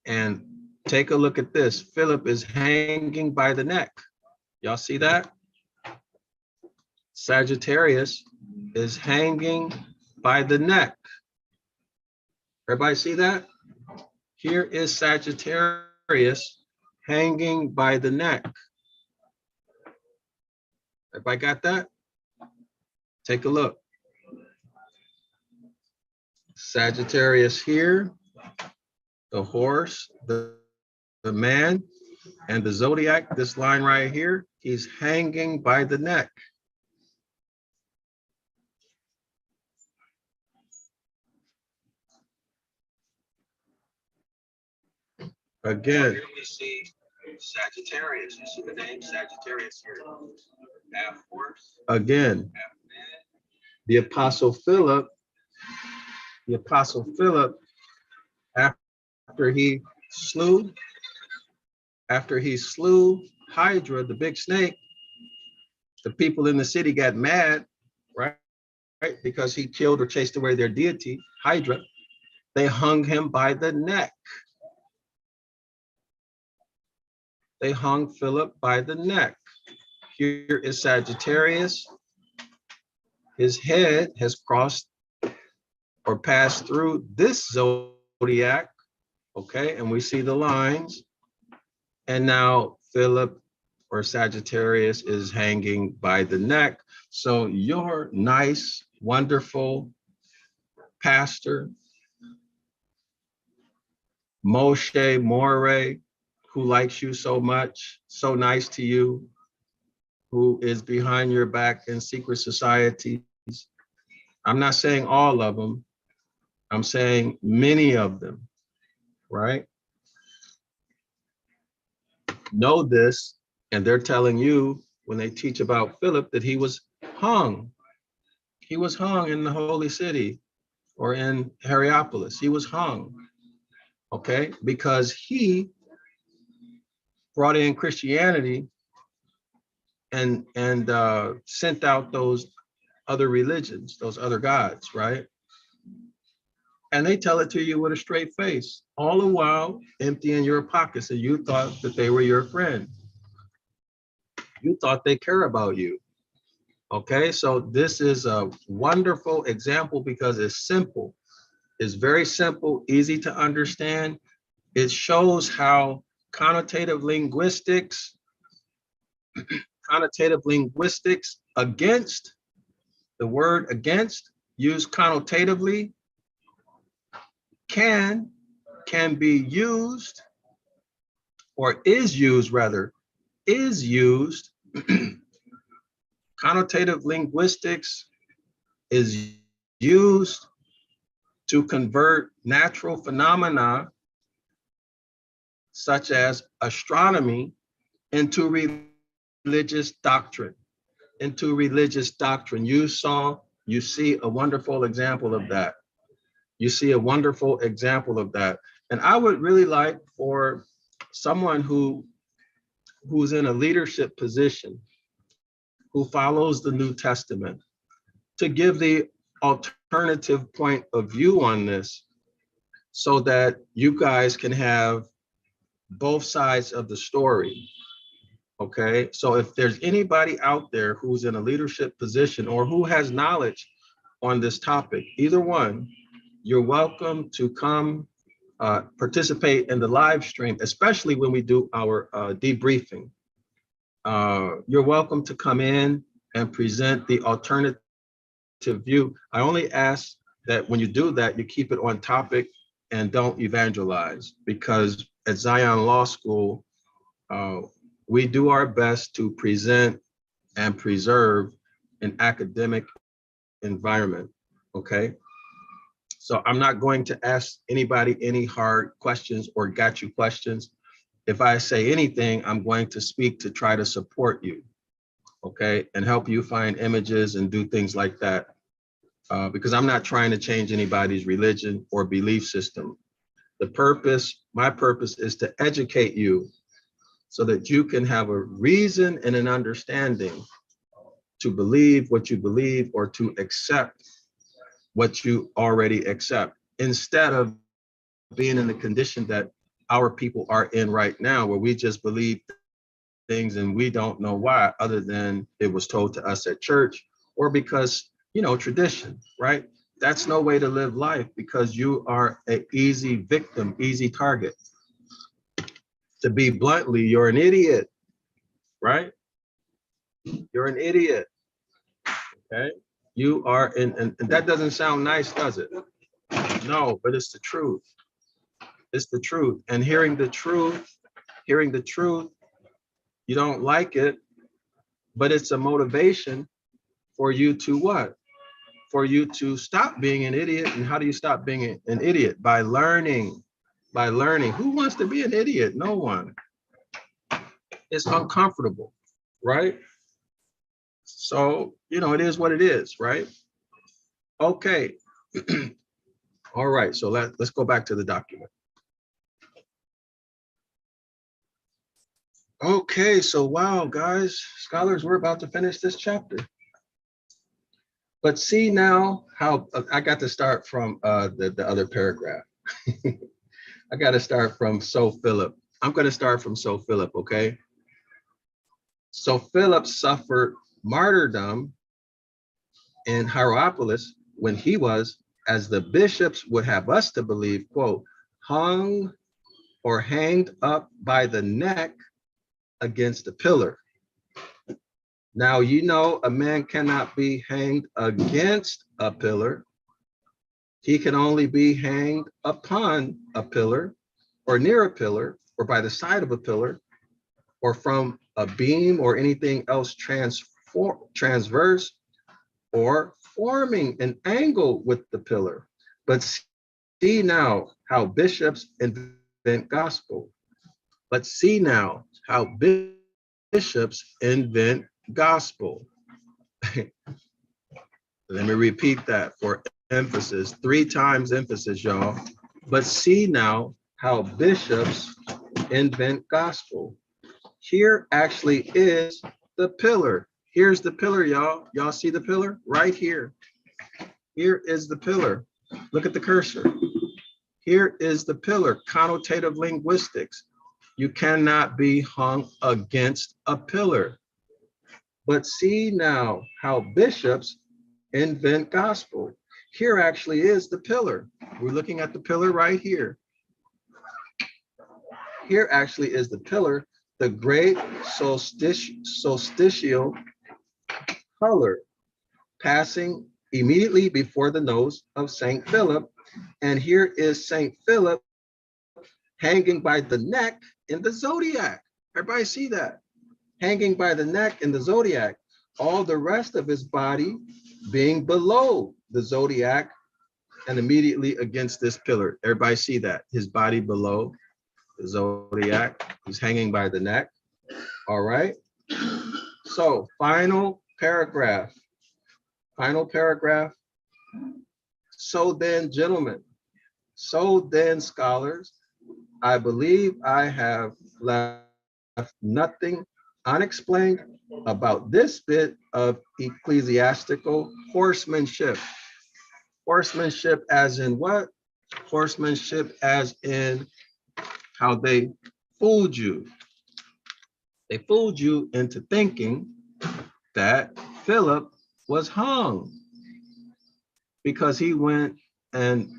And take a look at this. Philip is hanging by the neck. Y'all see that? Sagittarius is hanging by the neck. Everybody see that? Here is Sagittarius hanging by the neck. Everybody got that? Take a look. Sagittarius here, the horse, the man, and the zodiac, this line right here, he's hanging by the neck. Again, here we see Sagittarius. You see the name Sagittarius here. Half horse. Again, half man. The Apostle Philip, after he slew Hydra, the big snake, the people in the city got mad, right? Because he killed or chased away their deity, Hydra. They hung him by the neck. They hung Philip by the neck. Here is Sagittarius. His head has crossed or passed through this zodiac, okay? And we see the lines. And now Philip or Sagittarius is hanging by the neck. So your nice, wonderful pastor, Moshe Moreh, who likes you so much, so nice to you, who is behind your back in secret societies. I'm not saying all of them. I'm saying many of them, right? Know this, and they're telling you when they teach about Philip that he was hung. He was hung in the holy city or in Hierapolis. He was hung, okay? Because he brought in Christianity and sent out those other religions, those other gods, right? And they tell it to you with a straight face, all the while emptying your pockets, and you thought that they were your friend. You thought they care about you. Okay, so this is a wonderful example because it's simple. It's very simple, easy to understand. It shows how connotative linguistics against, the word against, used connotatively, can be used, or is used rather, is used. Connotative linguistics is used to convert natural phenomena such as astronomy into religious doctrine. You see a wonderful example of that. And I would really like for someone who who's in a leadership position, who follows the New Testament, to give the alternative point of view on this so that you guys can have both sides of the story. Okay, so if there's anybody out there who's in a leadership position or who has knowledge on this topic, either one, you're welcome to come participate in the live stream, especially when we do our debriefing. You're welcome to come in and present the alternative view. I only ask that when you do that, you keep it on topic and don't evangelize, because at Zion Law School, we do our best to present and preserve an academic environment, okay? So I'm not going to ask anybody any hard questions or got you questions. If I say anything, I'm going to speak to try to support you, okay? And help you find images and do things like that. Because I'm not trying to change anybody's religion or belief system. My purpose is to educate you so that you can have a reason and an understanding to believe what you believe or to accept what you already accept, instead of being in the condition that our people are in right now, where we just believe things and we don't know why, other than it was told to us at church or because, you know, tradition, right? That's no way to live life, because you are an easy victim, easy target. To be bluntly, you're an idiot, right? You're an idiot, okay? You are, and that doesn't sound nice, does it? No, but it's the truth. It's the truth. And hearing the truth, you don't like it, but it's a motivation for you to what? For you to stop being an idiot. And how do you stop being an idiot? By learning. By learning. Who wants to be an idiot? No one. It's uncomfortable, right? So, you know, it is what it is, right? Okay. All right, so let's go back to the document. Okay, so wow, guys, scholars, we're about to finish this chapter. But see now how I got to start from the other paragraph. I got to start from So Philip. I'm going to start from So Philip, okay? So Philip suffered martyrdom in Hierapolis when he was, as the bishops would have us to believe, quote, hung or hanged up by the neck against a pillar. Now, you know, a man cannot be hanged against a pillar. He can only be hanged upon a pillar or near a pillar or by the side of a pillar or from a beam or anything else transverse or forming an angle with the pillar. But see now how bishops invent gospel. But see now how bishops invent gospel. Let me repeat that for emphasis, 3 times emphasis, y'all. But see now how bishops invent gospel. Here actually is the pillar. Here's the pillar, y'all. Y'all see the pillar? Right here. Here is the pillar. Look at the cursor. Here is the pillar, connotative linguistics. You cannot be hung against a pillar. But see now how bishops invent gospel. Here actually is the pillar. We're looking at the pillar right here. Here actually is the pillar, the great solstitial color, passing immediately before the nose of St. Philip. And here is St. Philip hanging by the neck in the zodiac. Everybody see that? Hanging by the neck in the zodiac. All the rest of his body being below the zodiac and immediately against this pillar. Everybody see that? His body below the zodiac. He's hanging by the neck. All right. So final paragraph. Final paragraph. So then, gentlemen, so then, scholars, I believe I have left nothing unexplained about this bit of ecclesiastical horsemanship. Horsemanship as in what? Horsemanship as in how they fooled you. They fooled you into thinking that Philip was hung because he went and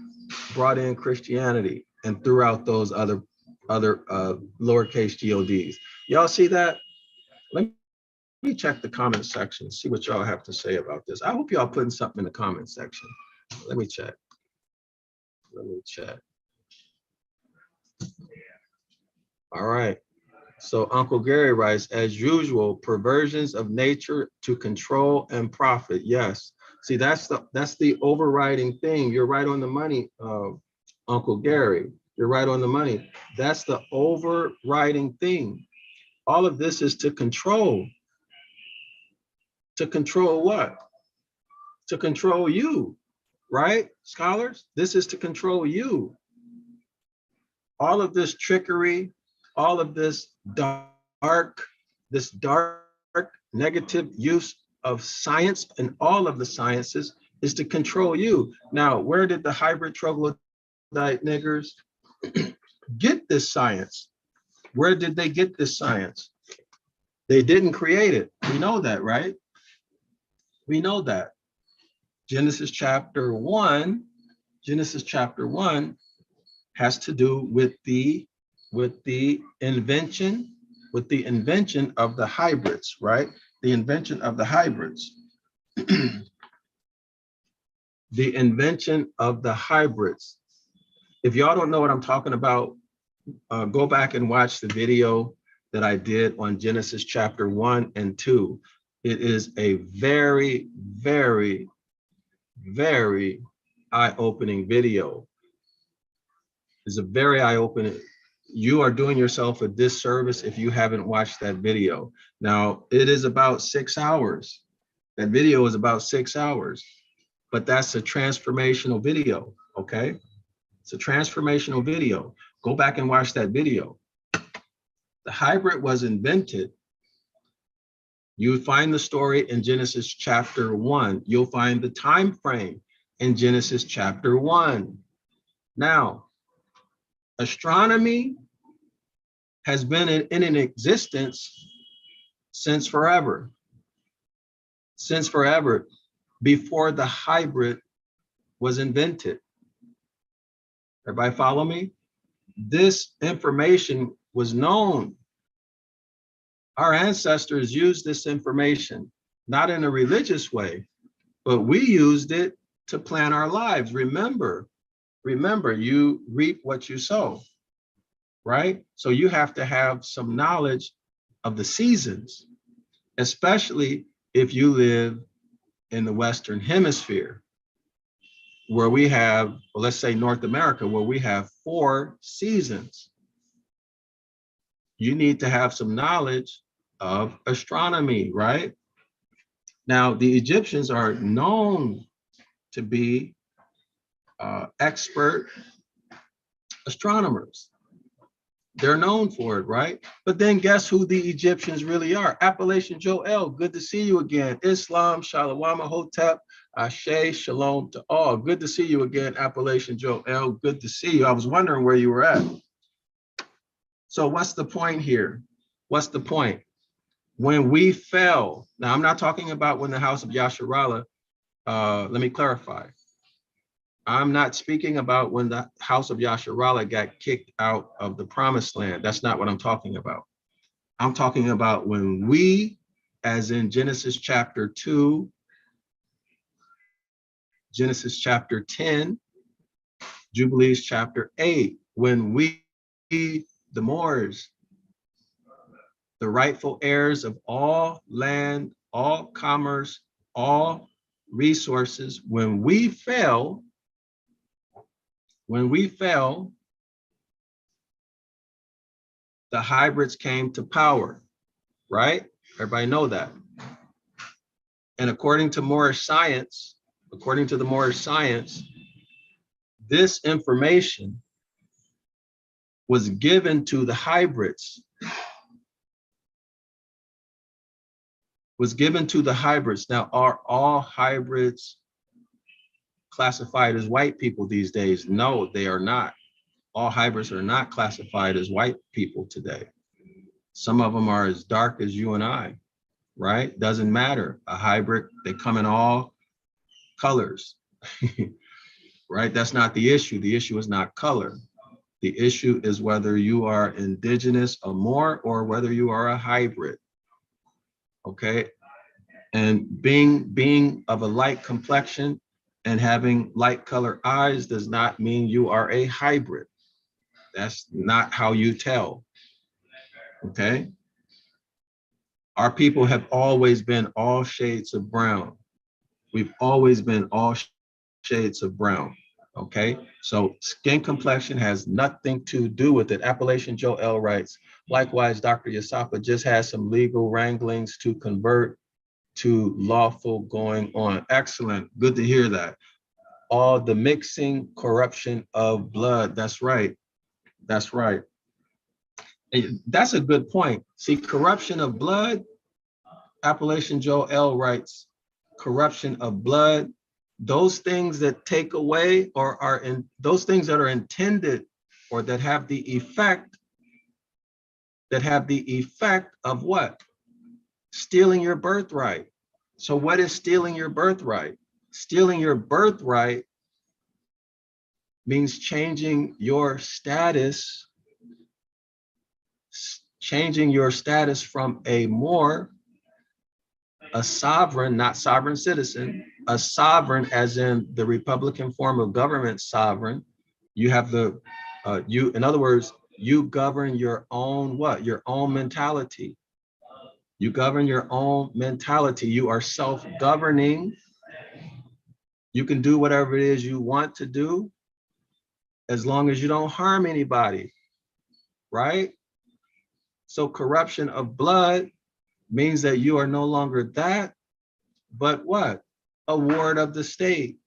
brought in Christianity and threw out those other lowercase gods. Y'all see that? Let me check the comment section, see what y'all have to say about this. I hope y'all putting something in the comment section. Let me check. Let me check. All right. So Uncle Gary writes, as usual, perversions of nature to control and profit. Yes. See, that's the overriding thing. You're right on the money, Uncle Gary. You're right on the money. That's the overriding thing. All of this is to control. To control what? To control you, right, scholars? This is to control you. All of this trickery, all of this dark negative use of science and all of the sciences is to control you. Now, where did the hybrid troglodyte niggers get this science? Where did they get this science? They didn't create it. We know that, right? We know that. Genesis chapter 1 has to do with the invention of the hybrids, right? The invention of the hybrids. The invention of the hybrids. If y'all don't know what I'm talking about, go back and watch the video that I did on Genesis chapter 1 and 2. It is a very, very, very eye-opening video. It's a very eye-opening. You are doing yourself a disservice if you haven't watched that video. Now, it is about 6 hours. That video is about 6 hours, but that's a transformational video, okay? It's a transformational video. Go back and watch that video. The hybrid was invented. You find the story in Genesis chapter 1. You'll find the time frame in Genesis chapter 1. Now, astronomy has been in existence since forever. Since forever, before the hybrid was invented. Everybody follow me? This information was known. Our ancestors used this information, not in a religious way, but we used it to plan our lives. Remember, you reap what you sow, right? So you have to have some knowledge of the seasons, especially if you live in the Western Hemisphere, where we have, well, let's say North America, where we have 4 seasons. You need to have some knowledge of astronomy, right? Now, the Egyptians are known to be expert astronomers. They're known for it, right? But then guess who the Egyptians really are? Appalachian Joel, good to see you again. Islam, Shalom, Hotep, Ashe, Shalom to all. Good to see you again, Appalachian Joel. Good to see you. I was wondering where you were at. So what's the point here? What's the point? When we fell, now I'm not talking about when the house of Yasharallah, let me clarify. I'm not speaking about when the house of Yasharallah got kicked out of the promised land. That's not what I'm talking about. I'm talking about when we, as in Genesis chapter 2, Genesis chapter 10, Jubilees chapter 8, when we, the Moors, the rightful heirs of all land, all commerce, all resources, when we fell, the hybrids came to power, right? Everybody know that. And according to Moorish science, this information was given to the hybrids was given to the hybrids. Now, are all hybrids classified as white people these days? No, they are not. All hybrids are not classified as white people today. Some of them are as dark as you and I, right? Doesn't matter. A hybrid, they come in all colors, right? That's not the issue. The issue is not color. The issue is whether you are indigenous, a Moor, or whether you are a hybrid, okay? And being of a light complexion and having light color eyes does not mean you are a hybrid. That's not how you tell, okay? Our people have always been all shades of brown. We've always been all shades of brown, okay? So skin complexion has nothing to do with it. Appalachian Joel writes, likewise, Dr. Dryasapa just has some legal wranglings to convert to lawful going on. Excellent, good to hear that. All the mixing, corruption of blood, that's right, that's right. And that's a good point. See, corruption of blood, Appalachian Joel writes, corruption of blood, those things that take away or are in those things that are intended or that have the effect of what? Stealing your birthright. So what is stealing your birthright? Stealing your birthright means changing your status from a Moor, a sovereign, not sovereign citizen, a sovereign as in the Republican form of government sovereign. You have the, in other words, you govern your own what? Your own mentality. You govern your own mentality. You are self-governing. You can do whatever it is you want to do as long as you don't harm anybody, right? So corruption of blood means that you are no longer that, but what? A ward of the state,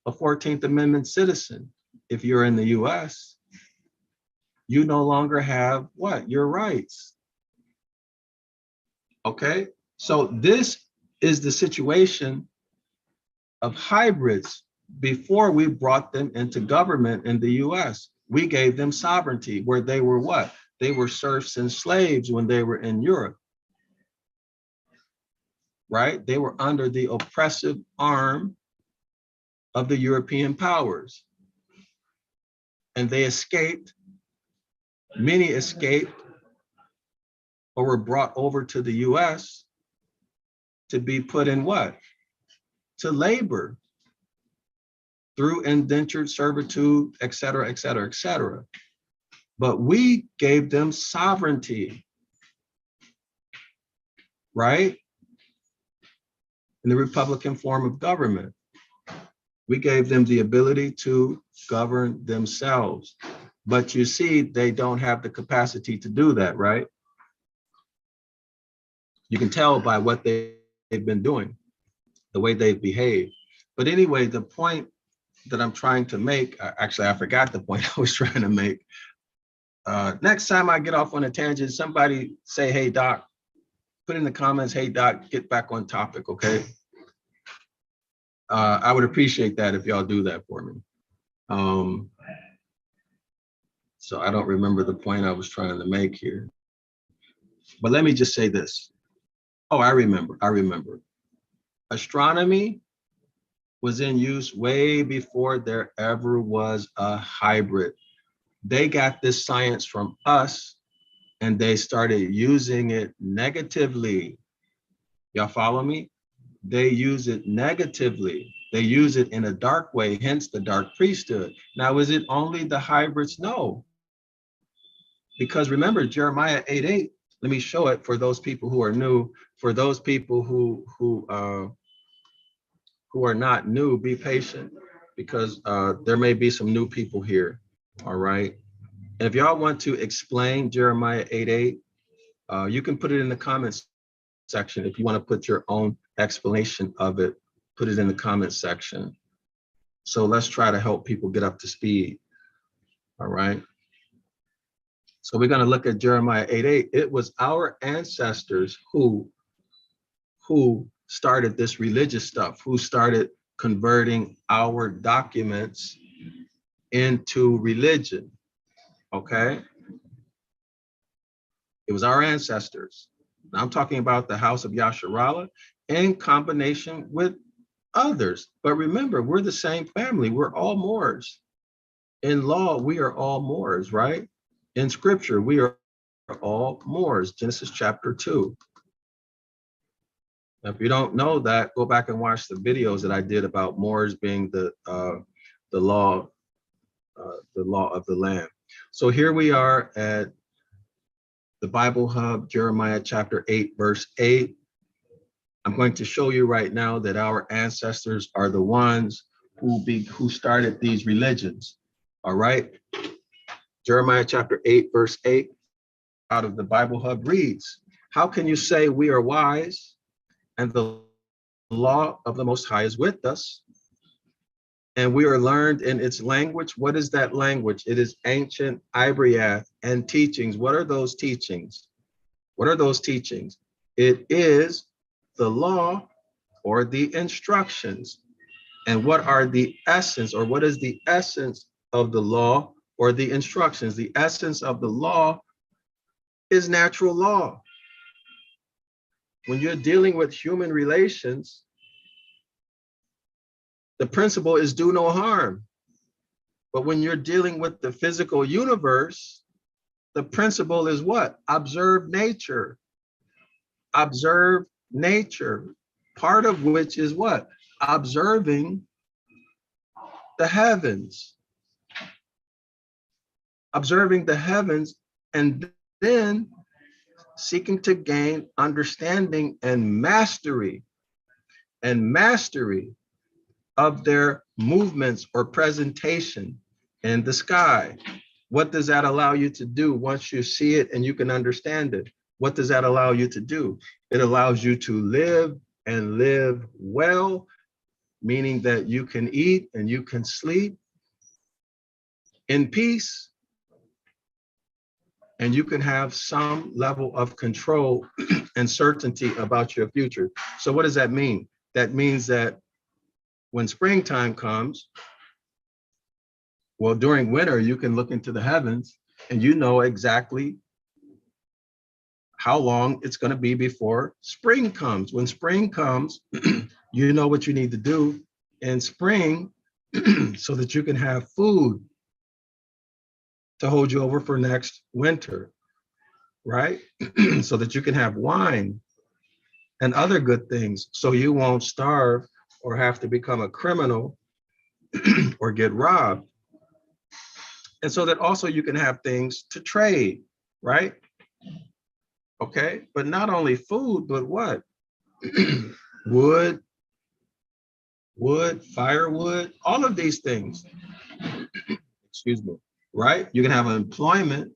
a 14th Amendment citizen. If you're in the US, you no longer have what? Your rights. Okay, so this is the situation of hybrids before we brought them into government in the US. We gave them sovereignty where they were what? They were serfs and slaves when they were in Europe, right? They were under the oppressive arm of the European powers. And they escaped, many escaped or were brought over to the US to be put in what? To labor through indentured servitude, et cetera, et cetera, et cetera. But we gave them sovereignty, right? In the Republican form of government. We gave them the ability to govern themselves. But you see, they don't have the capacity to do that, right? You can tell by what they've been doing, the way they've behaved. But anyway, the point that I'm trying to make, actually, I forgot the point I was trying to make. Next time I get off on a tangent, somebody say, hey, Doc, put in the comments, hey, Doc, get back on topic, okay? I would appreciate that if y'all do that for me. So I don't remember the point I was trying to make here. But let me just say this. Oh, I remember. Astronomy was in use way before there ever was a hybrid. They got this science from us and they started using it negatively. Y'all follow me? They use it negatively. They use it in a dark way, hence the dark priesthood. Now, is it only the hybrids? No. Because remember, Jeremiah 8:8, let me show it for those people who are new. For those people who are not new, be patient, because there may be some new people here, all right? And if y'all want to explain Jeremiah 8:8, you can put it in the comments section. If you want to put your own explanation of it, put it in the comments section. So let's try to help people get up to speed, all right? So we're going to look at Jeremiah 8:8. It was our ancestors who, who started this religious stuff, who started converting our documents into religion, okay? It was our ancestors. Now I'm talking about the house of Yasharallah in combination with others. But remember, we're the same family. We're all Moors. In law, we are all Moors, right? In scripture, we are all Moors. Genesis chapter 2. Now, if you don't know that, go back and watch the videos that I did about Moors being the law of the land. So here we are at the Bible Hub, Jeremiah chapter 8, verse 8. I'm going to show you right now that our ancestors are the ones who started these religions. All right. Jeremiah chapter 8, verse 8 out of the Bible Hub reads, "How can you say we are wise and the law of the Most High is with us, and we are learned in its language?" What is that language? It is ancient Ibaryath and teachings. What are those teachings? What are those teachings? It is the law or the instructions. And what are the essence, or what is the essence of the law or the instructions? The essence of the law is natural law. When you're dealing with human relations, the principle is do no harm. But when you're dealing with the physical universe, the principle is what? Observe nature. Observe nature. Part of which is what? Observing the heavens. Observing the heavens, and then seeking to gain understanding and mastery of their movements or presentation in the sky. What does that allow you to do once you see it and you can understand it? What does that allow you to do? It allows you to live and live well, meaning that you can eat and you can sleep in peace, and you can have some level of control and certainty about your future. So what does that mean? That means that when springtime comes, well, during winter, you can look into the heavens and you know exactly how long it's going to be before spring comes. When spring comes, you know what you need to do in spring so that you can have food to hold you over for next winter, right? So that you can have wine and other good things so you won't starve or have to become a criminal or get robbed. And so that also you can have things to trade, right? Okay, but not only food, but what? wood, firewood, all of these things. Excuse me, right? You can have employment,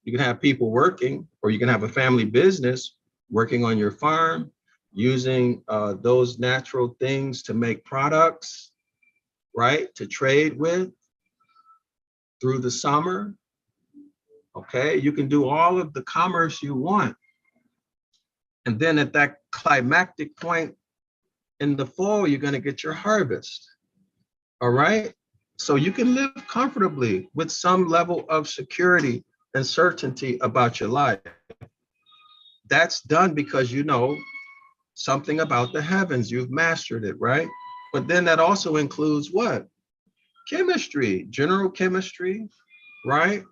you can have people working, or you can have a family business working on your farm, using those natural things to make products, right? To trade with through the summer. Okay, you can do all of the commerce you want. And then at that climactic point in the fall, you're going to get your harvest. All right. So you can live comfortably with some level of security and certainty about your life. That's done because you know something about the heavens. You've mastered it, right? But then that also includes what? Chemistry, general chemistry, right?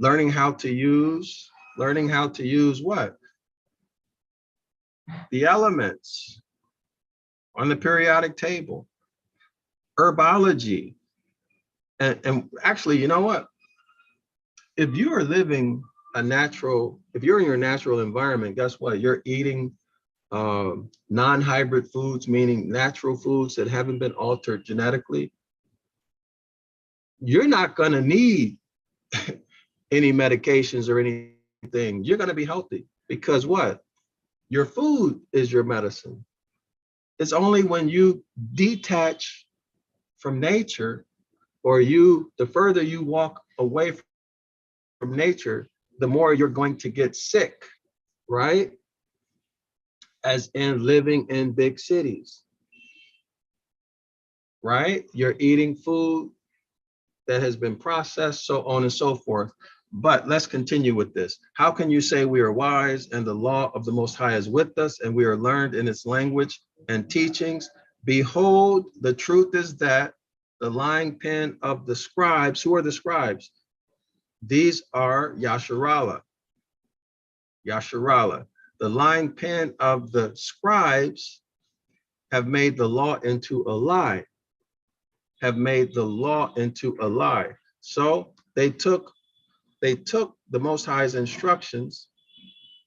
Learning how to use what? The elements on the periodic table, herbology. And actually, you know what? If you are living if you're in your natural environment, guess what? You're eating non-hybrid foods, meaning natural foods that haven't been altered genetically. You're not going to need any medications or anything. You're going to be healthy because what? Your food is your medicine. It's only when you detach from nature, or the further you walk away from nature, the more you're going to get sick, right? as in living in big cities, right? You're eating food that has been processed, so on and so forth. But let's continue with this. How can you say we are wise and the law of the Most High is with us and we are learned in its language and teachings? Behold, the truth is that the lying pen of the scribes, who are the scribes? These are Yasharala. Yasharala. The lying pen of the scribes have made the law into a lie, have made the law into a lie. So they took the Most High's instructions,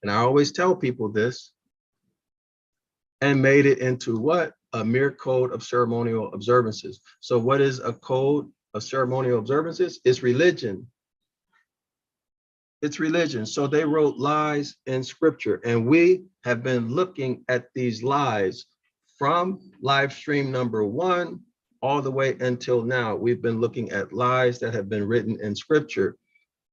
and I always tell people this, and made it into what? A mere code of ceremonial observances. So what is a code of ceremonial observances? It's religion. It's religion. So they wrote lies in scripture, and we have been looking at these lies from live stream number 1 all the way until now. We've been looking at lies that have been written in scripture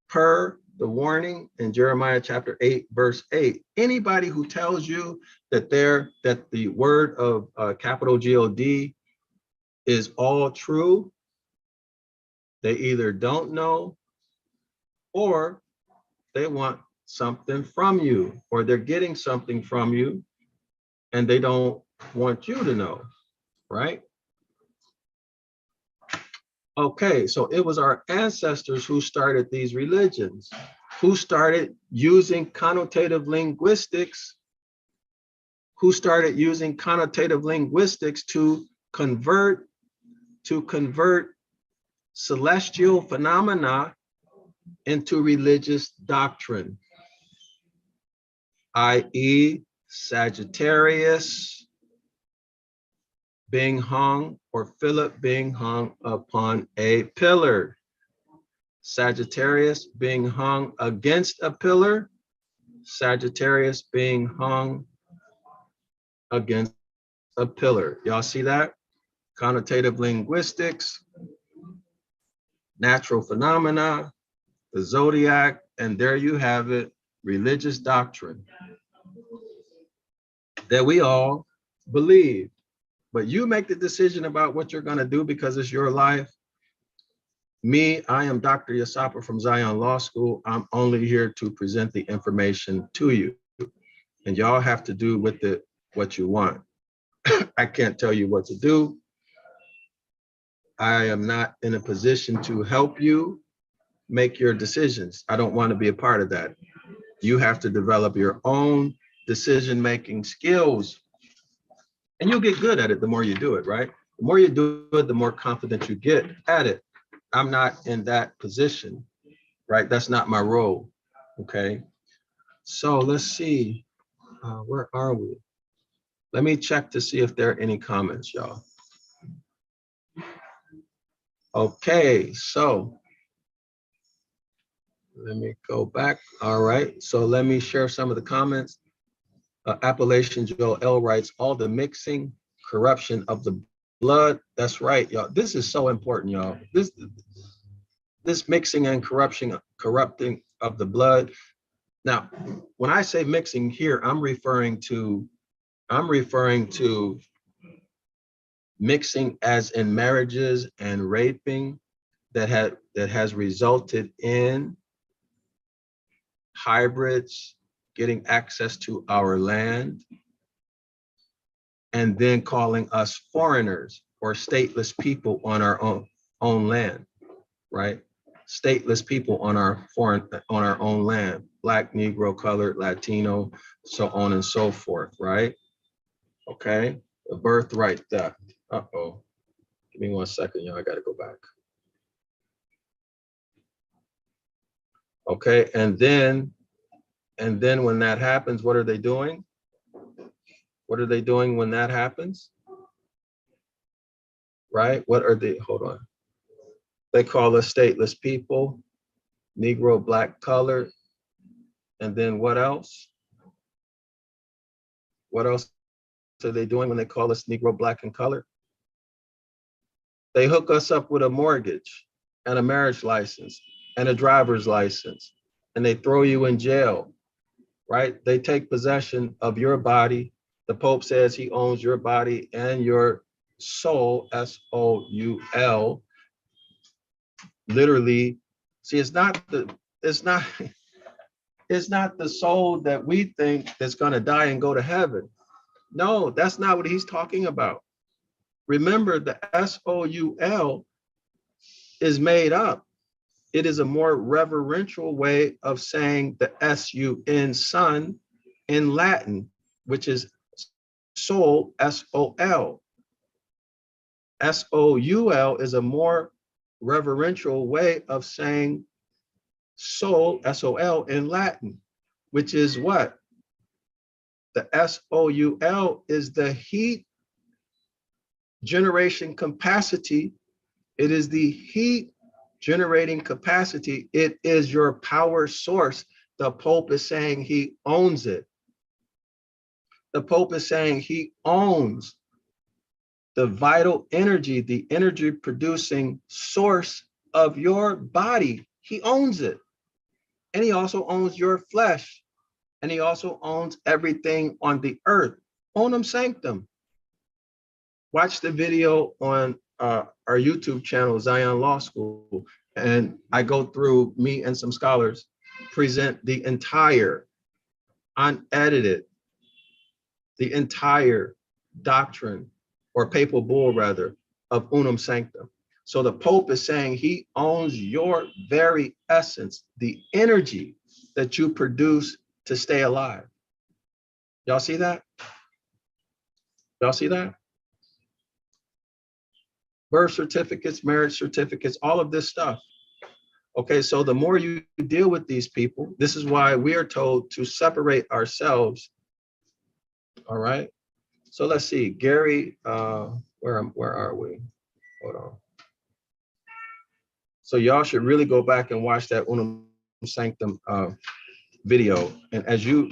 per the warning in Jeremiah chapter 8, verse 8. Anybody who tells you that the word of capital God is all true, they either don't know or they want something from you, or they're getting something from you and they don't want you to know, right? Okay, so it was our ancestors who started these religions, who started using connotative linguistics, to convert celestial phenomena into religious doctrine, i.e. Sagittarius being hung, or Philip being hung upon a pillar. Sagittarius being hung against a pillar, Sagittarius being hung against a pillar. Y'all see that? Connotative linguistics, natural phenomena, the zodiac, and there you have it, religious doctrine that we all believe. But you make the decision about what you're going to do because it's your life. Me, I am Dr. Dryasapa from Zion Law School. I'm only here to present the information to you. And y'all have to do with it what you want. I can't tell you what to do. I am not in a position to help you make your decisions. I don't want to be a part of that. You have to develop your own decision-making skills. And you'll get good at it the more you do it, right? The more you do it, the more confident you get at it. I'm not in that position, right? That's not my role, okay? So let's see, where are we? Let me check to see if there are any comments, y'all. Okay, so let me go back. All right, so let me share some of the comments. Appalachian Joel writes, all the mixing, corruption of the blood. That's right, y'all. This is so important, y'all. This mixing and corrupting of the blood. Now, when I say mixing here, I'm referring to mixing as in marriages and raping that has resulted in hybrids getting access to our land and then calling us foreigners or stateless people on our own land, right? Stateless people on our own land, Black, Negro, colored, Latino, so on and so forth, right? Okay, the birthright theft. Uh-oh, give me 1 second, y'all, I gotta go back. Okay, and then when that happens, what are they doing? What are they doing when that happens? Right, what are they, hold on. They call us stateless people, Negro, Black, colored, and then what else? What else are they doing when they call us Negro, Black, and colored? They hook us up with a mortgage and a marriage license and a driver's license, and they throw you in jail, right? They take possession of your body The Pope says he owns your body and your soul, S-O-U-L. Literally, see, it's not the soul that we think that's going to die and go to heaven. No, that's not what he's talking about. Remember, the S-O-U-L is made up. It is a more reverential way of saying the S-U-N, sun, in Latin, which is soul, S-O-L. S-O-U-L is a more reverential way of saying soul, S-O-L, in Latin, which is what? The S-O-U-L is the heat generation capacity. It is the heat generating capacity. It is your power source. The Pope is saying he owns it. The Pope is saying he owns the vital energy, the energy producing source of your body. He owns it. And he also owns your flesh. And he also owns everything on the earth. Onum sanctum. Watch the video on our YouTube channel, Zion Law School. And I go through, me and some scholars present the entire, unedited, the entire doctrine, or papal bull rather, of unum sanctum. So the Pope is saying he owns your very essence, the energy that you produce to stay alive. Y'all see that? Y'all see that? Birth certificates, marriage certificates, all of this stuff. Okay, so the more you deal with these people, this is why we are told to separate ourselves. All right. So let's see, Gary, where are we? Hold on. So y'all should really go back and watch that Unum Sanctum video. And as you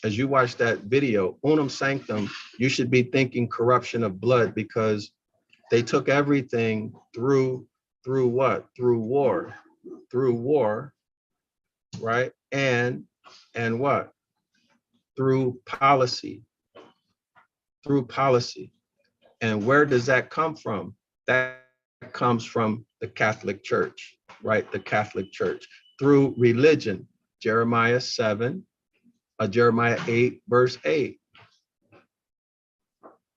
watch that video, Unum Sanctum, you should be thinking corruption of blood, because they took everything through what? Through war, right? And what? Through policy. And where does that come from? That comes from the Catholic Church, right? The Catholic Church. Through religion, Jeremiah 8, verse 8.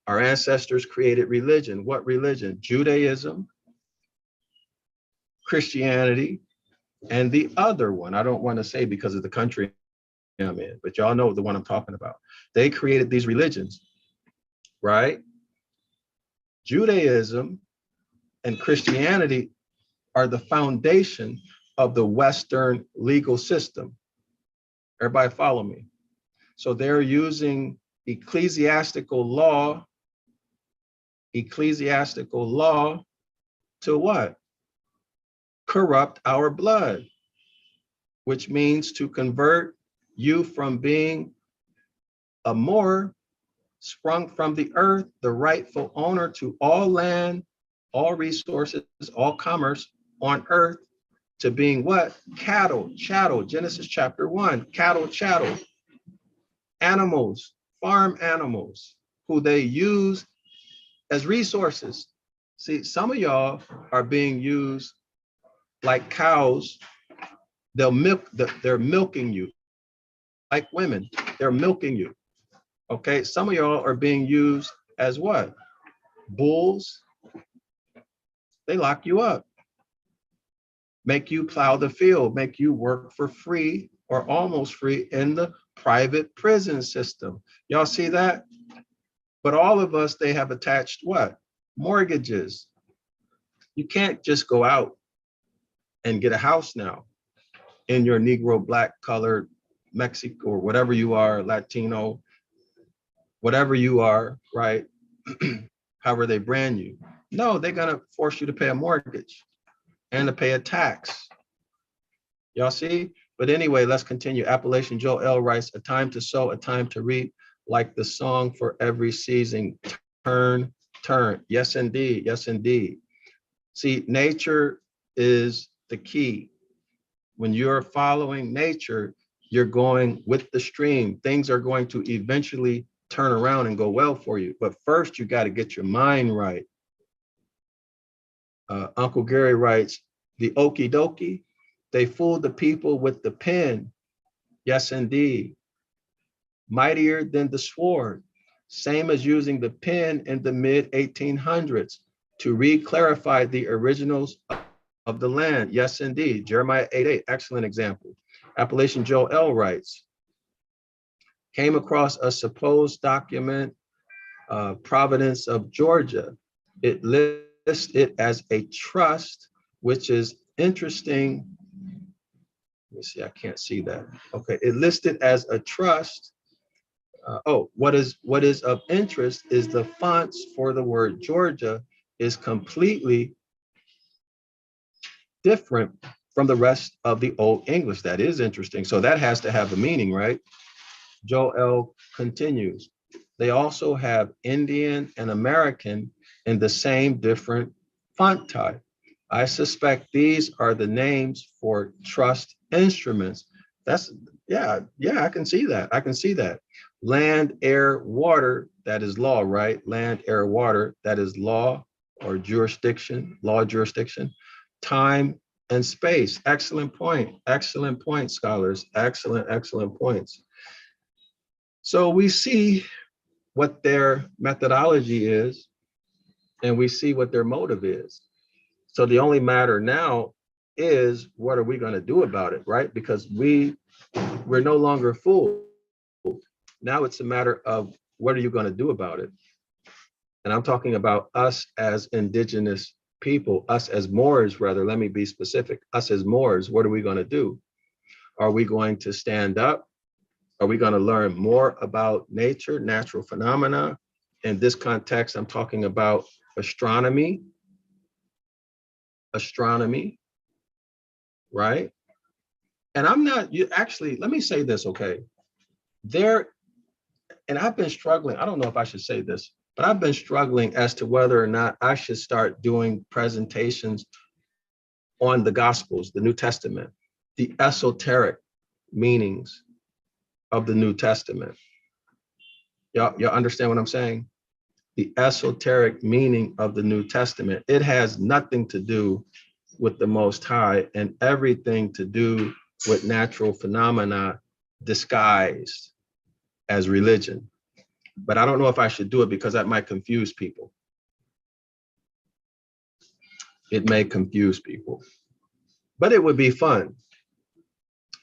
Our ancestors created religion. What religion? Judaism, Christianity, and the other one, I don't want to say because of the country I'm in, but y'all know the one I'm talking about. They created these religions, right? Judaism and Christianity are the foundation of the Western legal system. Everybody follow me? So they're using ecclesiastical law to what? Corrupt our blood, which means to convert you from being a Moor, sprung from the earth, the rightful owner to all land, all resources, all commerce on earth, to being what? Cattle, chattel, Genesis chapter 1, cattle, chattel, animals, farm animals, who they use as resources. See, some of y'all are being used like cows. They're milking you. Like women, they're milking you. Okay, some of y'all are being used as what? Bulls. They lock you up, make you plow the field, make you work for free or almost free in the private prison system. Y'all see that? But all of us, they have attached what? Mortgages. You can't just go out and get a house now in your Negro, black, colored, Mexico, or whatever you are, Latino, whatever you are, right? However they brand you. No, they're gonna force you to pay a mortgage and to pay a tax. Y'all see? But anyway, let's continue. Appalachian Joel writes, a time to sow, a time to reap, like the song for every season. Turn. Yes, indeed. Yes, indeed. See, nature is the key. When you're following nature, you're going with the stream. Things are going to eventually turn around and go well for you. But first, you got to get your mind right. Uncle Gary writes, the okie dokie, they fooled the people with the pen. Yes, indeed. Mightier than the sword. Same as using the pen in the mid 1800s to re-clarify the originals of the land. Yes, indeed. Jeremiah 8:8, excellent example. Appalachian Joel writes, came across a supposed document, Providence of Georgia. It lists it as a trust, which is interesting. Let me see, I can't see that. Okay, it listed as a trust. What is of interest is the fonts for the word Georgia is completely different from the rest of the Old English. That is interesting. So that has to have a meaning, right? Joel continues. They also have Indian and American in the same different font type. I suspect these are the names for trust instruments. That's, yeah, I can see that. I can see that. Land, air, water, that is law, right? Land, air, water, that is law or jurisdiction, law, jurisdiction. Time and space. Excellent point. Excellent point, scholars. Excellent, excellent points. So we see what their methodology is, and we see what their motive is. So the only matter now is, what are we going to do about it, right? Because we're no longer fooled. Now it's a matter of, what are you going to do about it? And I'm talking about us as indigenous people, us as Moors, rather, let me be specific, us as Moors, what are we going to do? Are we going to stand up? Are we going to learn more about nature, natural phenomena? In this context, I'm talking about astronomy, right? And I'm not, actually, let me say this, okay? And I've been struggling, I don't know if I should say this, but I've been struggling as to whether or not I should start doing presentations on the Gospels, the New Testament, the esoteric meanings of the New Testament. Y'all understand what I'm saying? The esoteric meaning of the New Testament. It has nothing to do with the Most High and everything to do with natural phenomena disguised as religion. But I don't know if I should do it because that might confuse people. It may confuse people, but it would be fun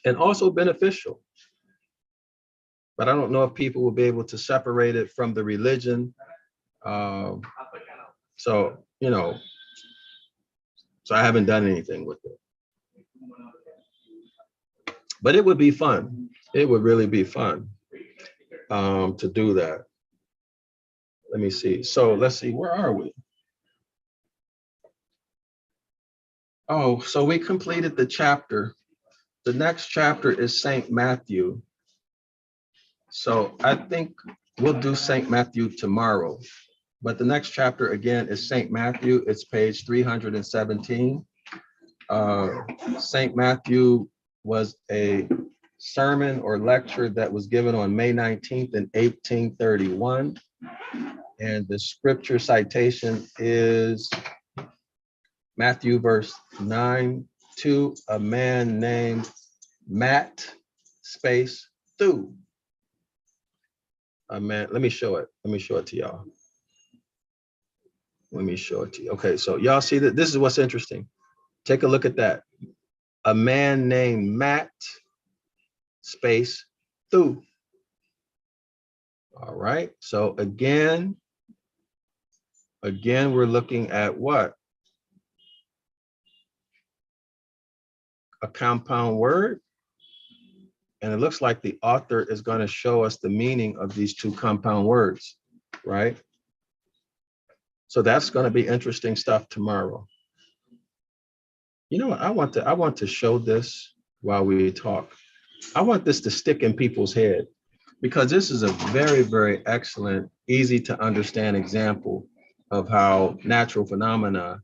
and also beneficial. But I don't know if people will be able to separate it from the religion. So, so I haven't done anything with it. But it would be fun. It would really be fun to do that. Let me see. So let's see, where are we? Oh, so we completed the chapter. The next chapter is St. Matthew. So I think we'll do St. Matthew tomorrow. But the next chapter again is St. Matthew. It's page 317. St. Matthew was a sermon or lecture that was given on May 19th in 1831. And the scripture citation is Matthew verse 9:2, a man named Matt space Thu. A man, let me show it. Let me show it to y'all. Let me show it to you. Okay, so y'all see that this is what's interesting. Take a look at that. A man named Matt space Thu. All right, so again, we're looking at what? A compound word. And it looks like the author is going to show us the meaning of these two compound words, right? So that's going to be interesting stuff tomorrow. You know what? I want to show this while we talk. I want this to stick in people's head because this is a very, very excellent, easy to understand example of how natural phenomena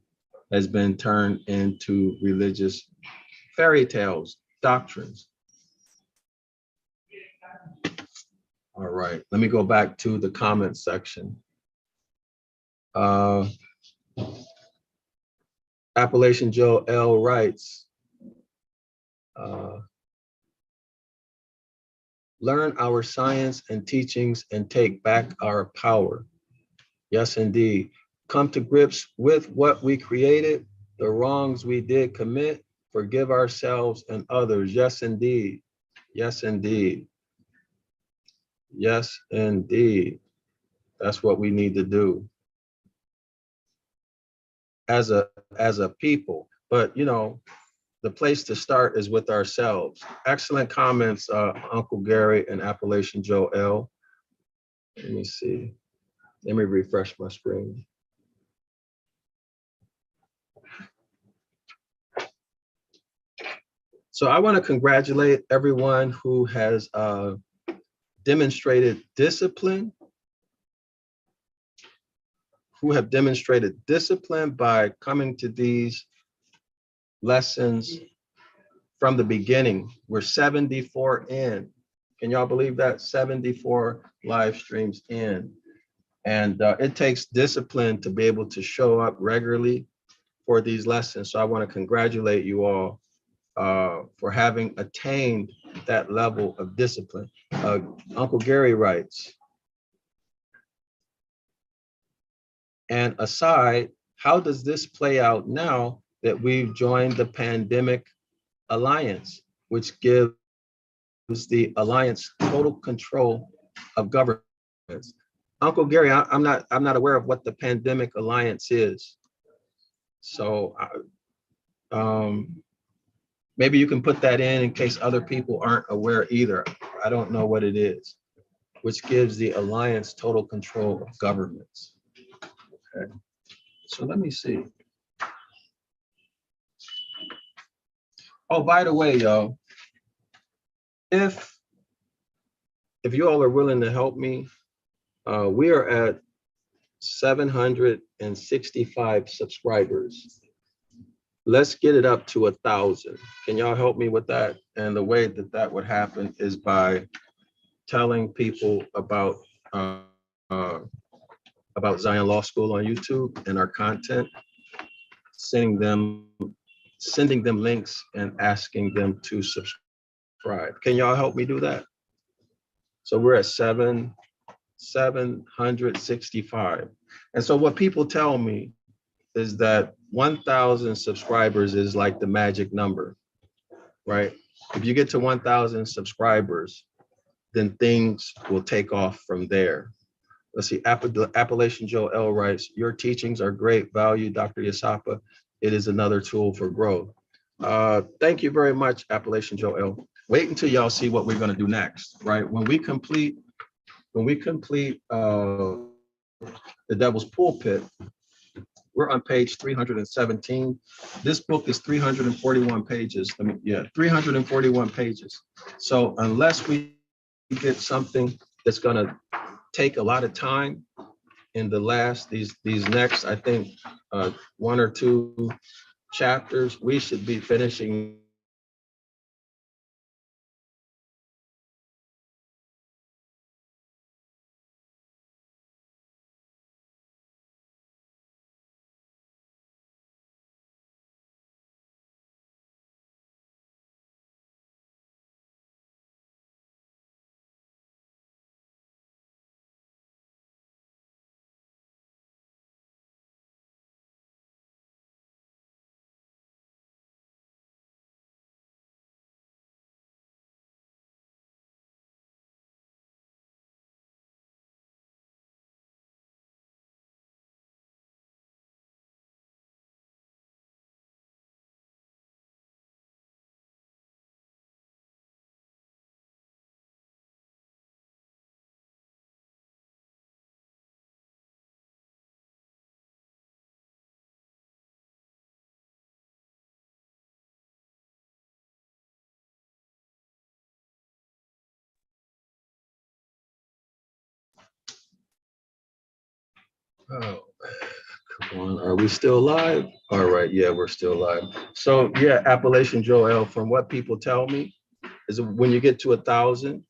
has been turned into religious fairy tales, doctrines. All right, let me go back to the comment section. Appalachian Joe L writes, learn our science and teachings and take back our power. Yes, indeed. Come to grips with what we created, the wrongs we did commit, forgive ourselves and others. Yes, indeed. Yes, indeed. Yes, indeed. That's what we need to do as a people. But, you know, the place to start is with ourselves. Excellent comments, Uncle Gary and Appalachian Joe L. Let me see. Let me refresh my screen. So I want to congratulate everyone who has demonstrated discipline, by coming to these lessons from the beginning. We're 74 in. Can y'all believe that? 74 live streams in. And it takes discipline to be able to show up regularly for these lessons. So I want to congratulate you all for having attained that level of discipline. Uncle Gary writes, and aside, how does this play out now that we've joined the pandemic alliance, which gives the alliance total control of governments? Uncle Gary, I'm not aware of what the pandemic alliance is. So maybe you can put that in case other people aren't aware either. I don't know what it is, which gives the alliance total control of governments. Okay, so let me see. Oh, by the way, y'all, if you all are willing to help me, we are at 765 subscribers. Let's get it up to 1,000. Can y'all help me with that? And the way that that would happen is by telling people about Zion Law School on YouTube and our content, sending them links and asking them to subscribe. Can y'all help me do that? So we're at 765. And so what people tell me is that 1,000 subscribers is like the magic number, right? If you get to 1,000 subscribers, then things will take off from there. Let's see, Appalachian Joe L writes, your teachings are great value, Dr. Dryasapa. It is another tool for growth. Thank you very much, Appalachian Joe L. Wait until y'all see what we're gonna do next, right? When we complete the Devil's Pulpit, we're on page 317. This book is 341 pages. 341 pages. So unless we get something that's gonna take a lot of time in these next, I think, 1 or 2 chapters, we should be finishing oh, come on, are we still live? All right, yeah, we're still live. So yeah, Appalachian Joel, from what people tell me, is when you get to 1,000,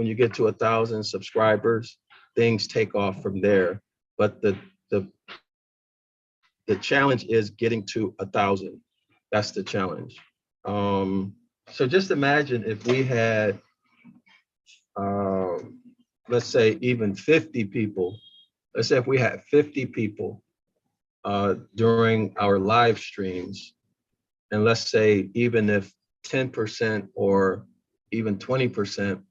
when you get to 1,000 subscribers, things take off from there. But the challenge is getting to 1,000. That's the challenge. So just imagine if we had, let's say even 50 people. Let's say if we had 50 people during our live streams, and let's say even if 10% or even 20%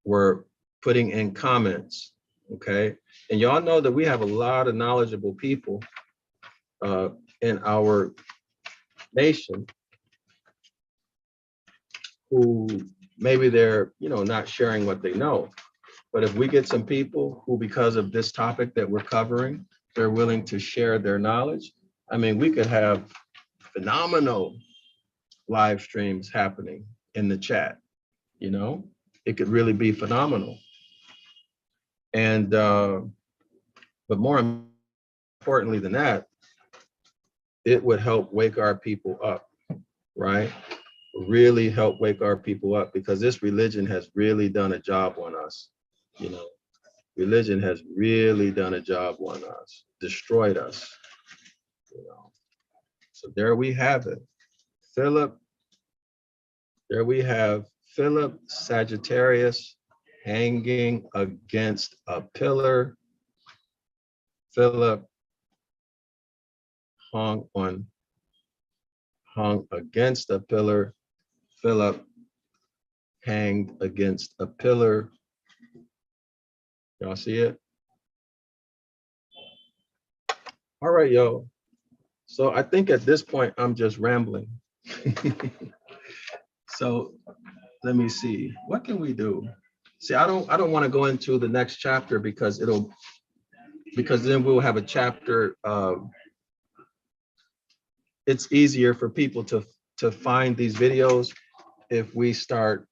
were putting in comments, okay? And y'all know that we have a lot of knowledgeable people in our nation who maybe they're, not sharing what they know. But if we get some people who, because of this topic that we're covering, they're willing to share their knowledge, I mean, we could have phenomenal live streams happening in the chat, it could really be phenomenal. And, but more importantly than that, it would help wake our people up, right? Really help wake our people up, because this religion has really done a job on us, Religion has really done a job on us, destroyed us, So there we have it. There we have Philip Sagittarius hanging against a pillar. Philip hung against a pillar. Philip hanged against a pillar. Y'all see it? All right, yo. So I think at this point, I'm just rambling. So let me see, what can we do? See, I don't want to go into the next chapter because then we'll have a chapter. It's easier for people to find these videos if we start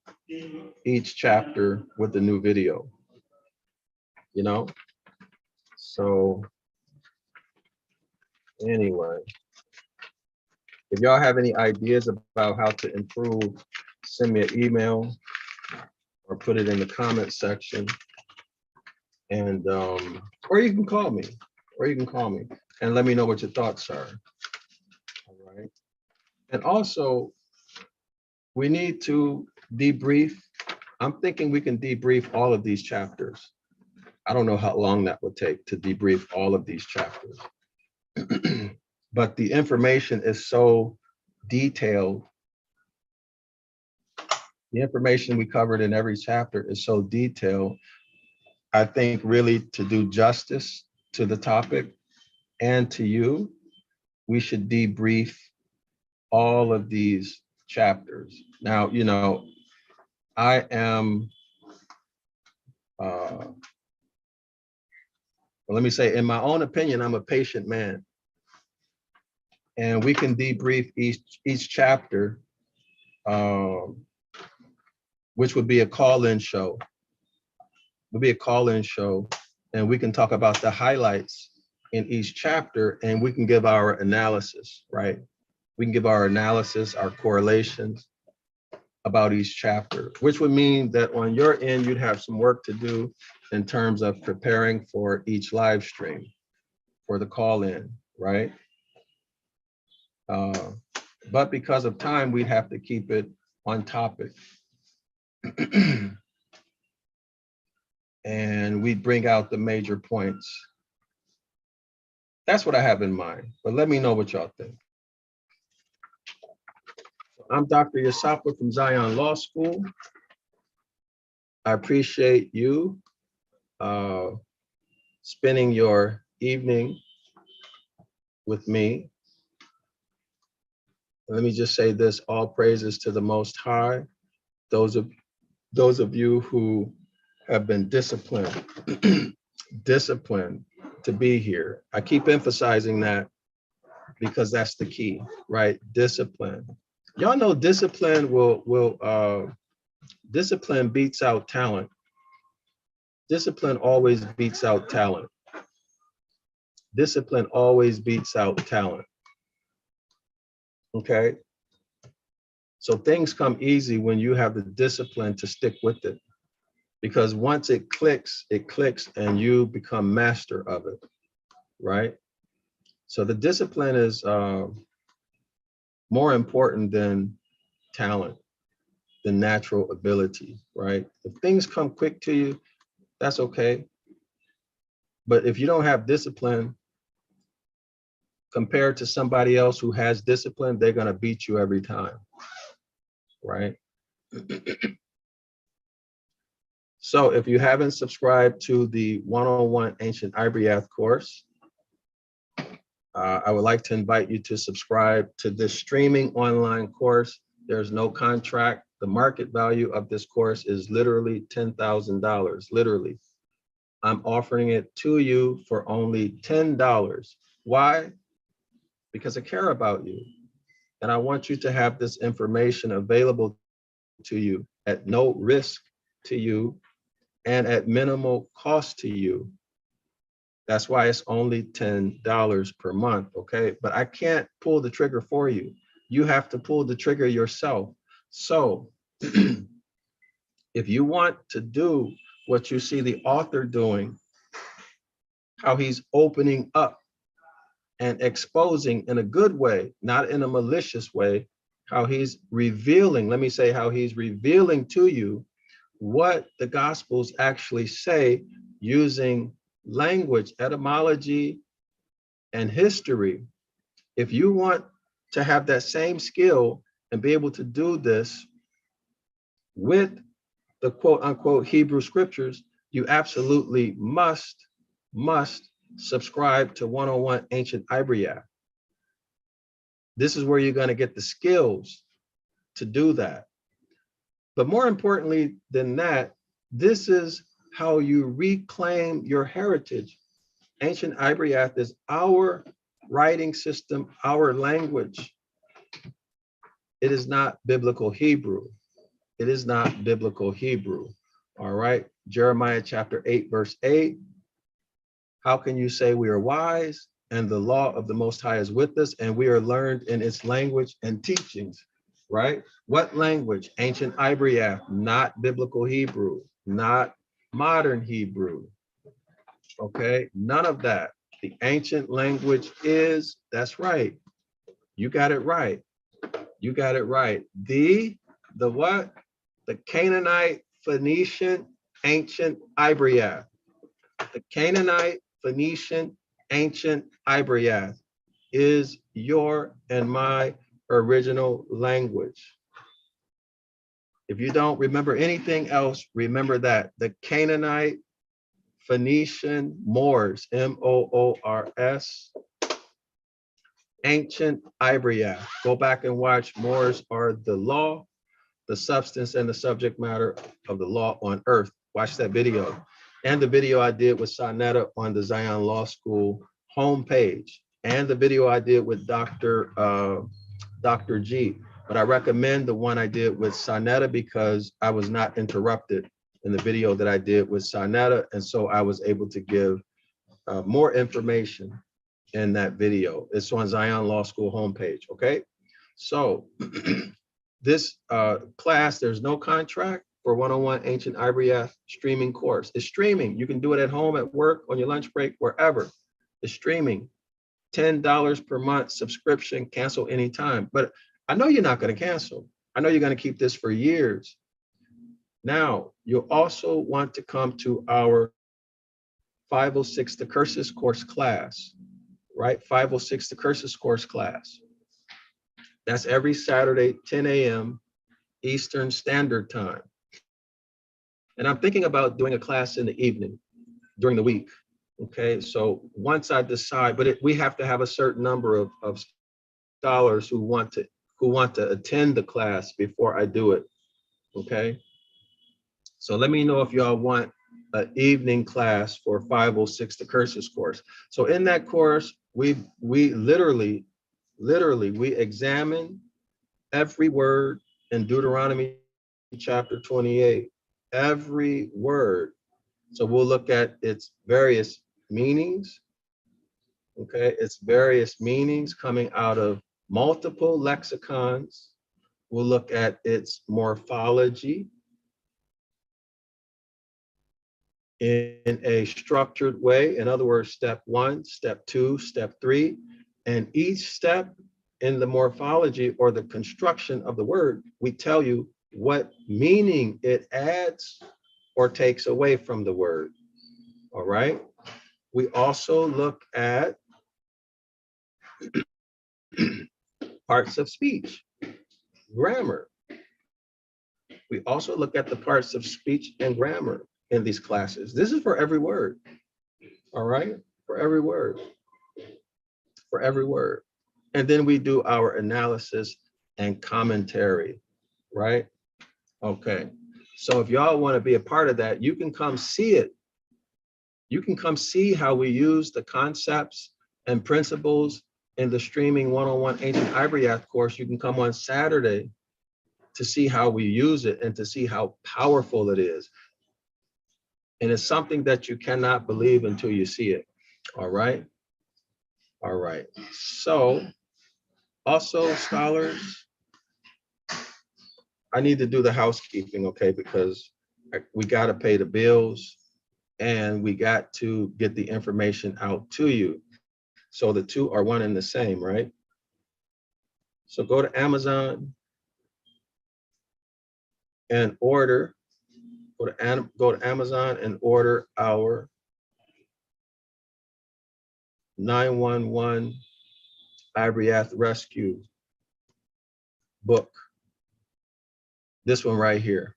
each chapter with a new video, So anyway, if y'all have any ideas about how to improve, send me an email or put it in the comment section. And or you can call me, and let me know what your thoughts are. All right. And also, we need to debrief. I'm thinking we can debrief all of these chapters. I don't know how long that would take to debrief all of these chapters. But the information is so detailed. The information we covered in every chapter is so detailed. I think really to do justice to the topic and to you, we should debrief all of these chapters. Now, I am, well, let me say, in my own opinion, I'm a patient man. And we can debrief each chapter, which would be a call-in show. And we can talk about the highlights in each chapter, and we can give our analysis, right? We can give our analysis, our correlations about each chapter, which would mean that on your end, you'd have some work to do in terms of preparing for each live stream, for the call-in, right? But because of time, we'd have to keep it on topic. And we bring out the major points. That's what I have in mind, but let me know what y'all think. I'm Dr. Dryasapa from Zion Law School. I appreciate you spending your evening with me. Let me just say this, all praises to the Most High. Those of you who have been disciplined, disciplined to be here. I keep emphasizing that because that's the key, right? Discipline. Y'all know discipline discipline beats out talent. Discipline always beats out talent. Discipline always beats out talent. Okay? So things come easy when you have the discipline to stick with it. because once it clicks and you become master of it, right? So the discipline is more important than talent, than natural ability, right? If things come quick to you, that's okay. But if you don't have discipline, compared to somebody else who has discipline, they're gonna beat you every time, right? So if you haven't subscribed to the 101 Ancient Ibaryath course, I would like to invite you to subscribe to this streaming online course. There's no contract. The market value of this course is literally $10,000, literally. I'm offering it to you for only $10. Why? Because I care about you. And I want you to have this information available to you at no risk to you and at minimal cost to you. That's why it's only $10 per month, okay? But I can't pull the trigger for you. You have to pull the trigger yourself. So if you want to do what you see the author doing, how he's opening up and exposing in a good way, not in a malicious way, how he's revealing, let me say how he's revealing to you what the Gospels actually say using language, etymology, and history. If you want to have that same skill and be able to do this with the quote unquote Hebrew scriptures, you absolutely must subscribe to 101 Ancient Ibaryath. This is where you're going to get the skills to do that. But more importantly than that, this is how you reclaim your heritage. Ancient Ibaryath is our writing system, our language. It is not biblical Hebrew. It is not biblical Hebrew. All right. Jeremiah chapter 8, verse 8. How can you say we are wise and the law of the Most High is with us and we are learned in its language and teachings, right? What language? Ancient Ibaryath, not biblical Hebrew, not modern Hebrew. Okay, none of that. The ancient language is, that's right. You got it right. You got it right. The what? The Canaanite, Phoenician, ancient Ibaryath. The Canaanite, Phoenician, ancient Ibaryath is your and my original language. If you don't remember anything else, remember that. The Canaanite, Phoenician, Moors, M-O-O-R-S, ancient Ibaryath. Go back and watch. Moors are the law, the substance, and the subject matter of the law on earth. Watch that video. And the video I did with Sonetta on the Zion Law School homepage. And the video I did with Dr. G. But I recommend the one I did with Sonetta because I was not interrupted in the video that I did with Sonetta. And so I was able to give more information in that video. It's on Zion Law School homepage, okay? So this class, there's no contract for 101 Ancient Ibaryath streaming course. It's streaming. You can do it at home, at work, on your lunch break, wherever. It's streaming. $10 per month subscription, cancel anytime. But I know you're not going to cancel. I know you're going to keep this for years. Now, you'll also want to come to our 506 The Curses course class, right? 506 The Curses course class. That's every Saturday, 10 a.m. Eastern Standard Time. And I'm thinking about doing a class in the evening during the week. Okay, so once I decide, but we have to have a certain number of scholars who want to attend the class before I do it. Okay, so let me know if y'all want an evening class for 506 The Curses course. So in that course, we literally we examine every word in Deuteronomy chapter 28, every word. So we'll look at its various meanings, okay? Its various meanings coming out of multiple lexicons. We'll look at its morphology. in a structured way. In other words, step 1, step 2, step 3, and each step in the morphology or the construction of the word, we tell you what meaning it adds or takes away from the word. All right. We also look at parts of speech, grammar. We also look at the parts of speech and grammar in these classes. This is for every word. All right. For every word. For every word. And then we do our analysis and commentary. Right. Okay. So if y'all want to be a part of that, you can come see it. You can come see how we use the concepts and principles in the streaming 101 Ancient Ibaryath course. You can come on Saturday to see how we use it and to see how powerful it is. And it's something that you cannot believe until you see it. All right. All right. So also, scholars, I need to do the housekeeping, okay, because we got to pay the bills and we got to get the information out to you. So the two are one and the same, right? So go to Amazon and order, go to Amazon and order our 911 Ibaryath Rescue book. This one right here.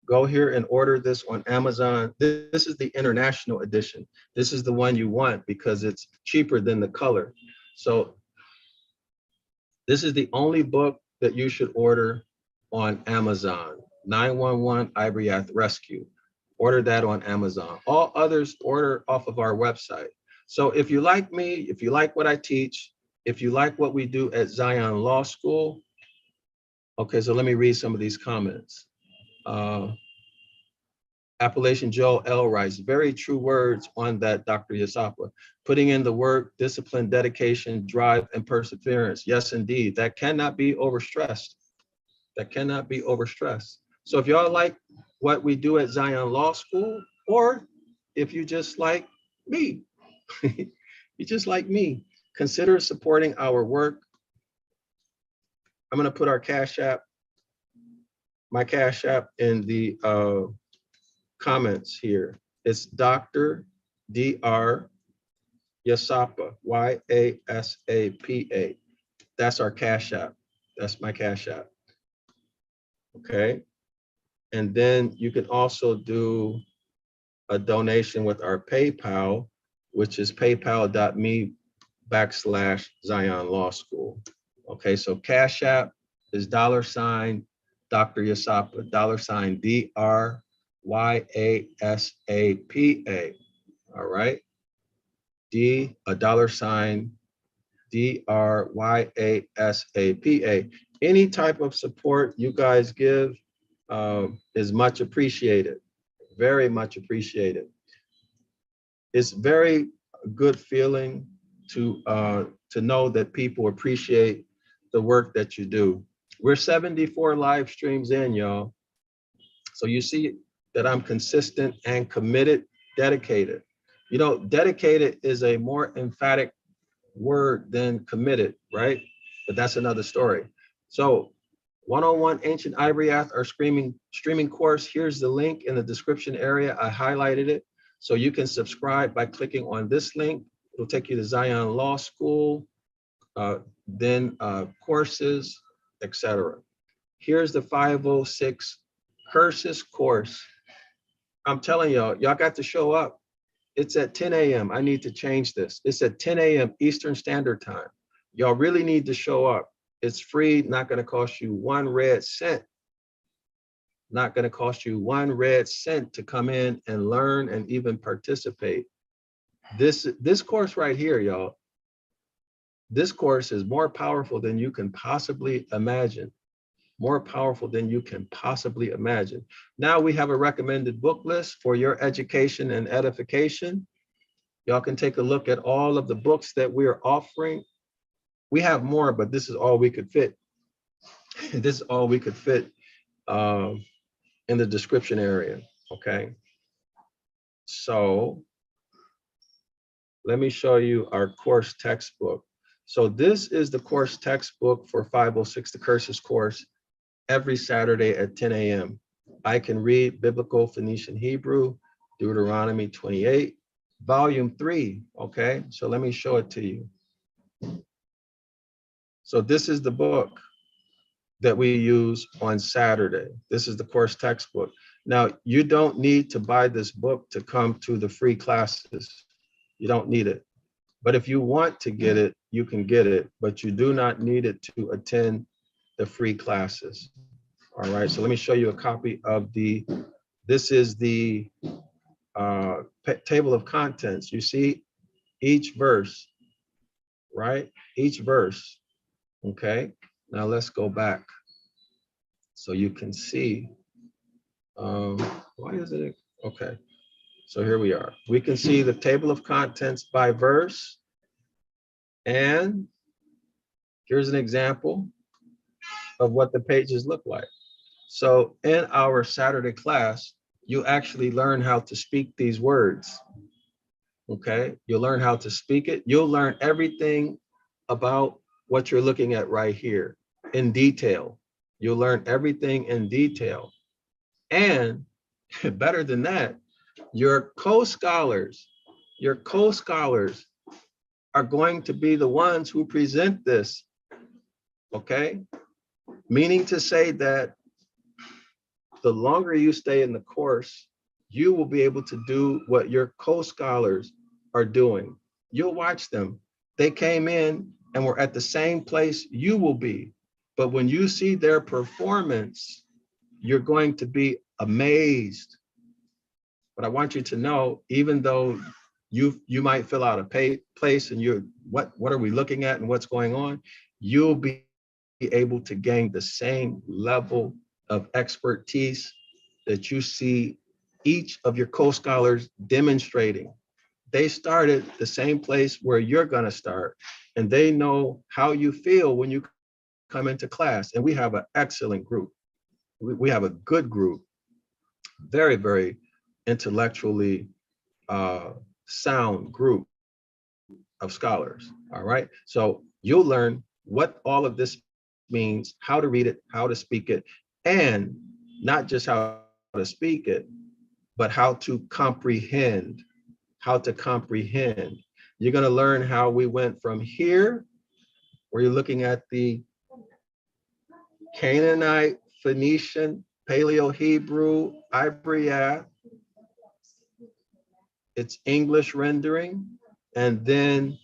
Go here and order this on Amazon. This is the international edition. This is the one you want because it's cheaper than the color. So this is the only book that you should order on Amazon. 911 Ibaryath Rescue. Order that on Amazon. All others order off of our website. So if you like me, if you like what I teach, if you like what we do at Zion Law School, okay, so let me read some of these comments. Appalachian Joel writes, very true words on that, Dr. Dryasapa. Putting in the work, discipline, dedication, drive, and perseverance. Yes, indeed. That cannot be overstressed. That cannot be overstressed. So if y'all like what we do at Zion Law School, or if you just like me, you just like me, consider supporting our work. I'm going to put our Cash App, my Cash App in the comments here. It's Dr. Dr. Yasapa, Yasapa. That's our Cash App. That's my Cash App. Okay. And then you can also do a donation with our PayPal, which is paypal.me/Zion Law School. Okay, so Cash App is $, Dr. Yasapa, $, DRYASAPA. All right. $DRYASAPA. Any type of support you guys give is much appreciated. Very much appreciated. It's very good feeling to know that people appreciate the work that you do. We're 74 live streams in, y'all. So you see that I'm consistent and committed, dedicated. You know, dedicated is a more emphatic word than committed, right? But that's another story. So 101 Ancient Ibaryath, our streaming course. Here's the link in the description area. I highlighted it. So you can subscribe by clicking on this link. It'll take you to Zion Law School, then courses, etc. Here's the 506 Curses course. I'm telling y'all got to show up. It's at 10 a.m. I need to change this. It's at 10 a.m. Eastern Standard Time. Y'all really need to show up. It's free, not going to cost you 1 red cent. Not going to cost you 1 red cent to come in and learn and even participate. This course right here, y'all, this course is more powerful than you can possibly imagine. More powerful than you can possibly imagine. Now we have a recommended book list for your education and edification. Y'all can take a look at all of the books that we're offering. We have more, but this is all we could fit. This is all we could fit in the description area. okay? So let me show you our course textbook. So this is the course textbook for 506, the Curses course, every Saturday at 10 a.m. I can read Biblical Phoenician Hebrew, Deuteronomy 28, volume 3, okay? So let me show it to you. So this is the book that we use on Saturday. This is the course textbook. Now, you don't need to buy this book to come to the free classes. You don't need it. But if you want to get it, you can get it, but you do not need it to attend the free classes. All right, so let me show you a copy of this is the table of contents. You see each verse, right? Each verse, okay? Now let's go back so you can see. Why is it? Okay, so here we are. We can see the table of contents by verse. And here's an example of what the pages look like. So in our Saturday class, you actually learn how to speak these words. Okay, you'll learn how to speak it. You'll learn everything about what you're looking at right here in detail. You'll learn everything in detail. And better than that, your co-scholars are going to be the ones who present this, okay? Meaning to say that the longer you stay in the course, you will be able to do what your co-scholars are doing. You'll watch them. They came in and were at the same place you will be. But when you see their performance, you're going to be amazed. But I want you to know, even though you might fill out a place and you're, what are we looking at and what's going on, you'll be able to gain the same level of expertise that you see each of your co-scholars demonstrating. They started the same place where you're going to start, and they know how you feel when you come into class. And we have an excellent group. We have a good group, very, very intellectually sound group of scholars. All right. So you'll learn what all of this means, how to read it, how to speak it, and not just how to speak it, but how to comprehend, You're going to learn how we went from here, where you're looking at the Canaanite, Phoenician, Paleo Hebrew, Ibaryath, it's English rendering, and then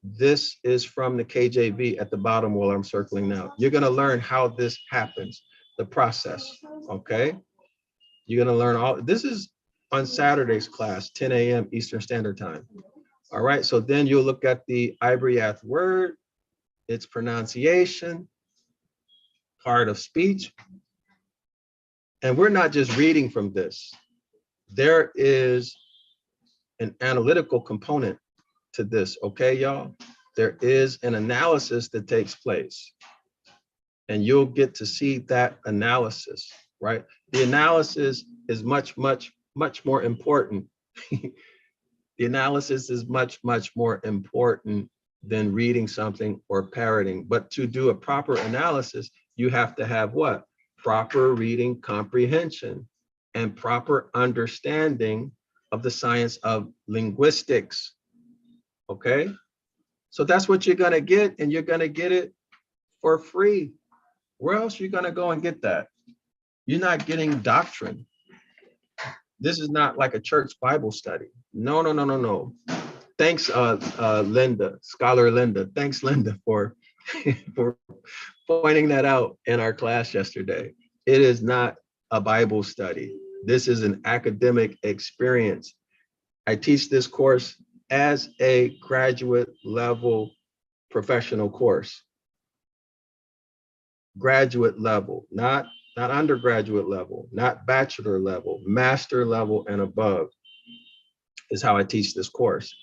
this is from the KJV at the bottom where I'm circling now. You're going to learn how this happens, the process, okay? You're going to learn all, this is on Saturday's class, 10 a.m. Eastern Standard Time. All right, so then you'll look at the Ibaryath word, its pronunciation, part of speech. And we're not just reading from this. There is an analytical component to this, okay, y'all? There is an analysis that takes place, and you'll get to see that analysis, right? The analysis is much, much, much more important. The analysis is much, much more important than reading something or parroting. But to do a proper analysis, you have to have what? Proper reading comprehension and proper understanding of the science of linguistics, okay? So that's what you're gonna get, and you're gonna get it for free. Where else are you gonna go and get that? You're not getting doctrine. This is not like a church Bible study. No, no, no, no, no. Thanks, Linda, Scholar Linda. Thanks, Linda, for, for pointing that out in our class yesterday. It is not a Bible study. This is an academic experience. I teach this course as a graduate level professional course. Graduate level, not undergraduate level, not bachelor level, master level and above is how I teach this course.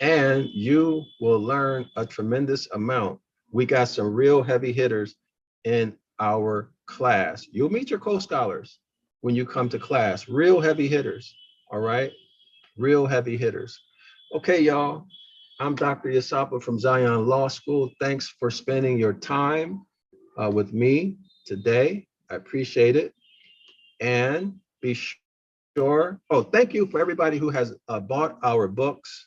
And you will learn a tremendous amount. We got some real heavy hitters in our class. You'll meet your co-scholars. when you come to class. Real heavy hitters, all right? Real heavy hitters. Okay, y'all. I'm Dr. Dryasapa from Zion Law School. Thanks for spending your time with me today. I appreciate it. And be sure, thank you for everybody who has bought our books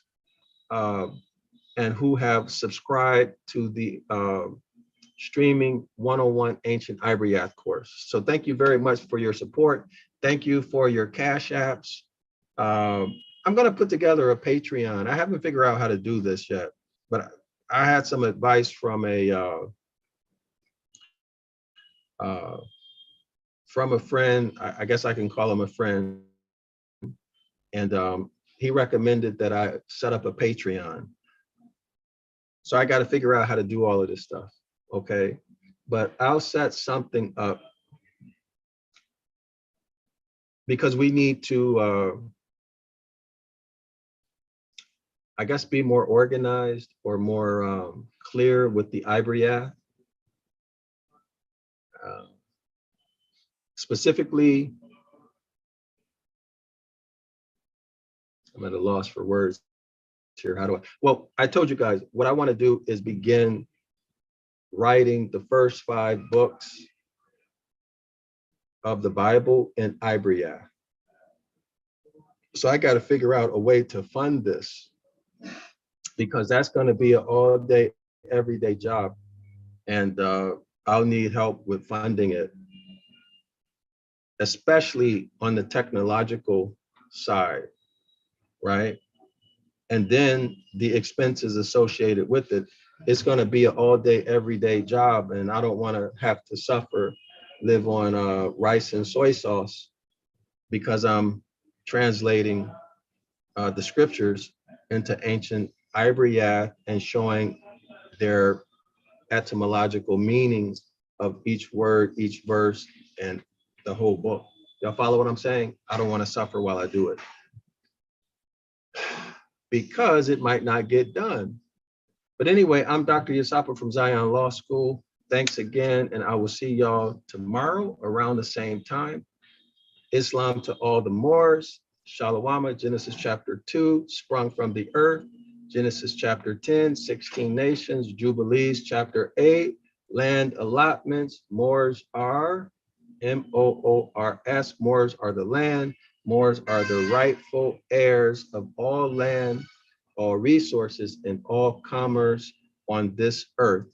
and who have subscribed to the streaming 101 Ancient Ibaryath course. So thank you very much for your support. Thank you for your cash apps. I'm going to put together a Patreon. I haven't figured out how to do this yet, but I had some advice from a friend. I guess I can call him a friend. And he recommended that I set up a Patreon. So I got to figure out how to do all of this stuff. Okay. But I'll set something up because we need to, I guess, be more organized or more clear with the Ibaryath. Specifically, I'm at a loss for words here. How do I? Well, I told you guys what I want to do is begin writing the first 5 books of the Bible in Ibaryath. So I got to figure out a way to fund this because that's going to be an all-day, everyday job, and I'll need help with funding it, especially on the technological side, right? And then the expenses associated with it. It's going to be an all-day, everyday job, and I don't want to have to suffer, live on rice and soy sauce because I'm translating the scriptures into ancient Ibaryath and showing their etymological meanings of each word, each verse, and the whole book. Y'all follow what I'm saying? I don't want to suffer while I do it because it might not get done. But anyway, I'm Dr. Dryasapa from Zion Law School. Thanks again, and I will see y'all tomorrow around the same time. Islam to all the Moors, Shalawama, Genesis chapter 2, sprung from the earth, Genesis chapter 10, 16 nations, Jubilees chapter 8, land allotments, Moors are, M-O-O-R-S, Moors are the land, Moors are the rightful heirs of all land, all resources, and all commerce on this earth.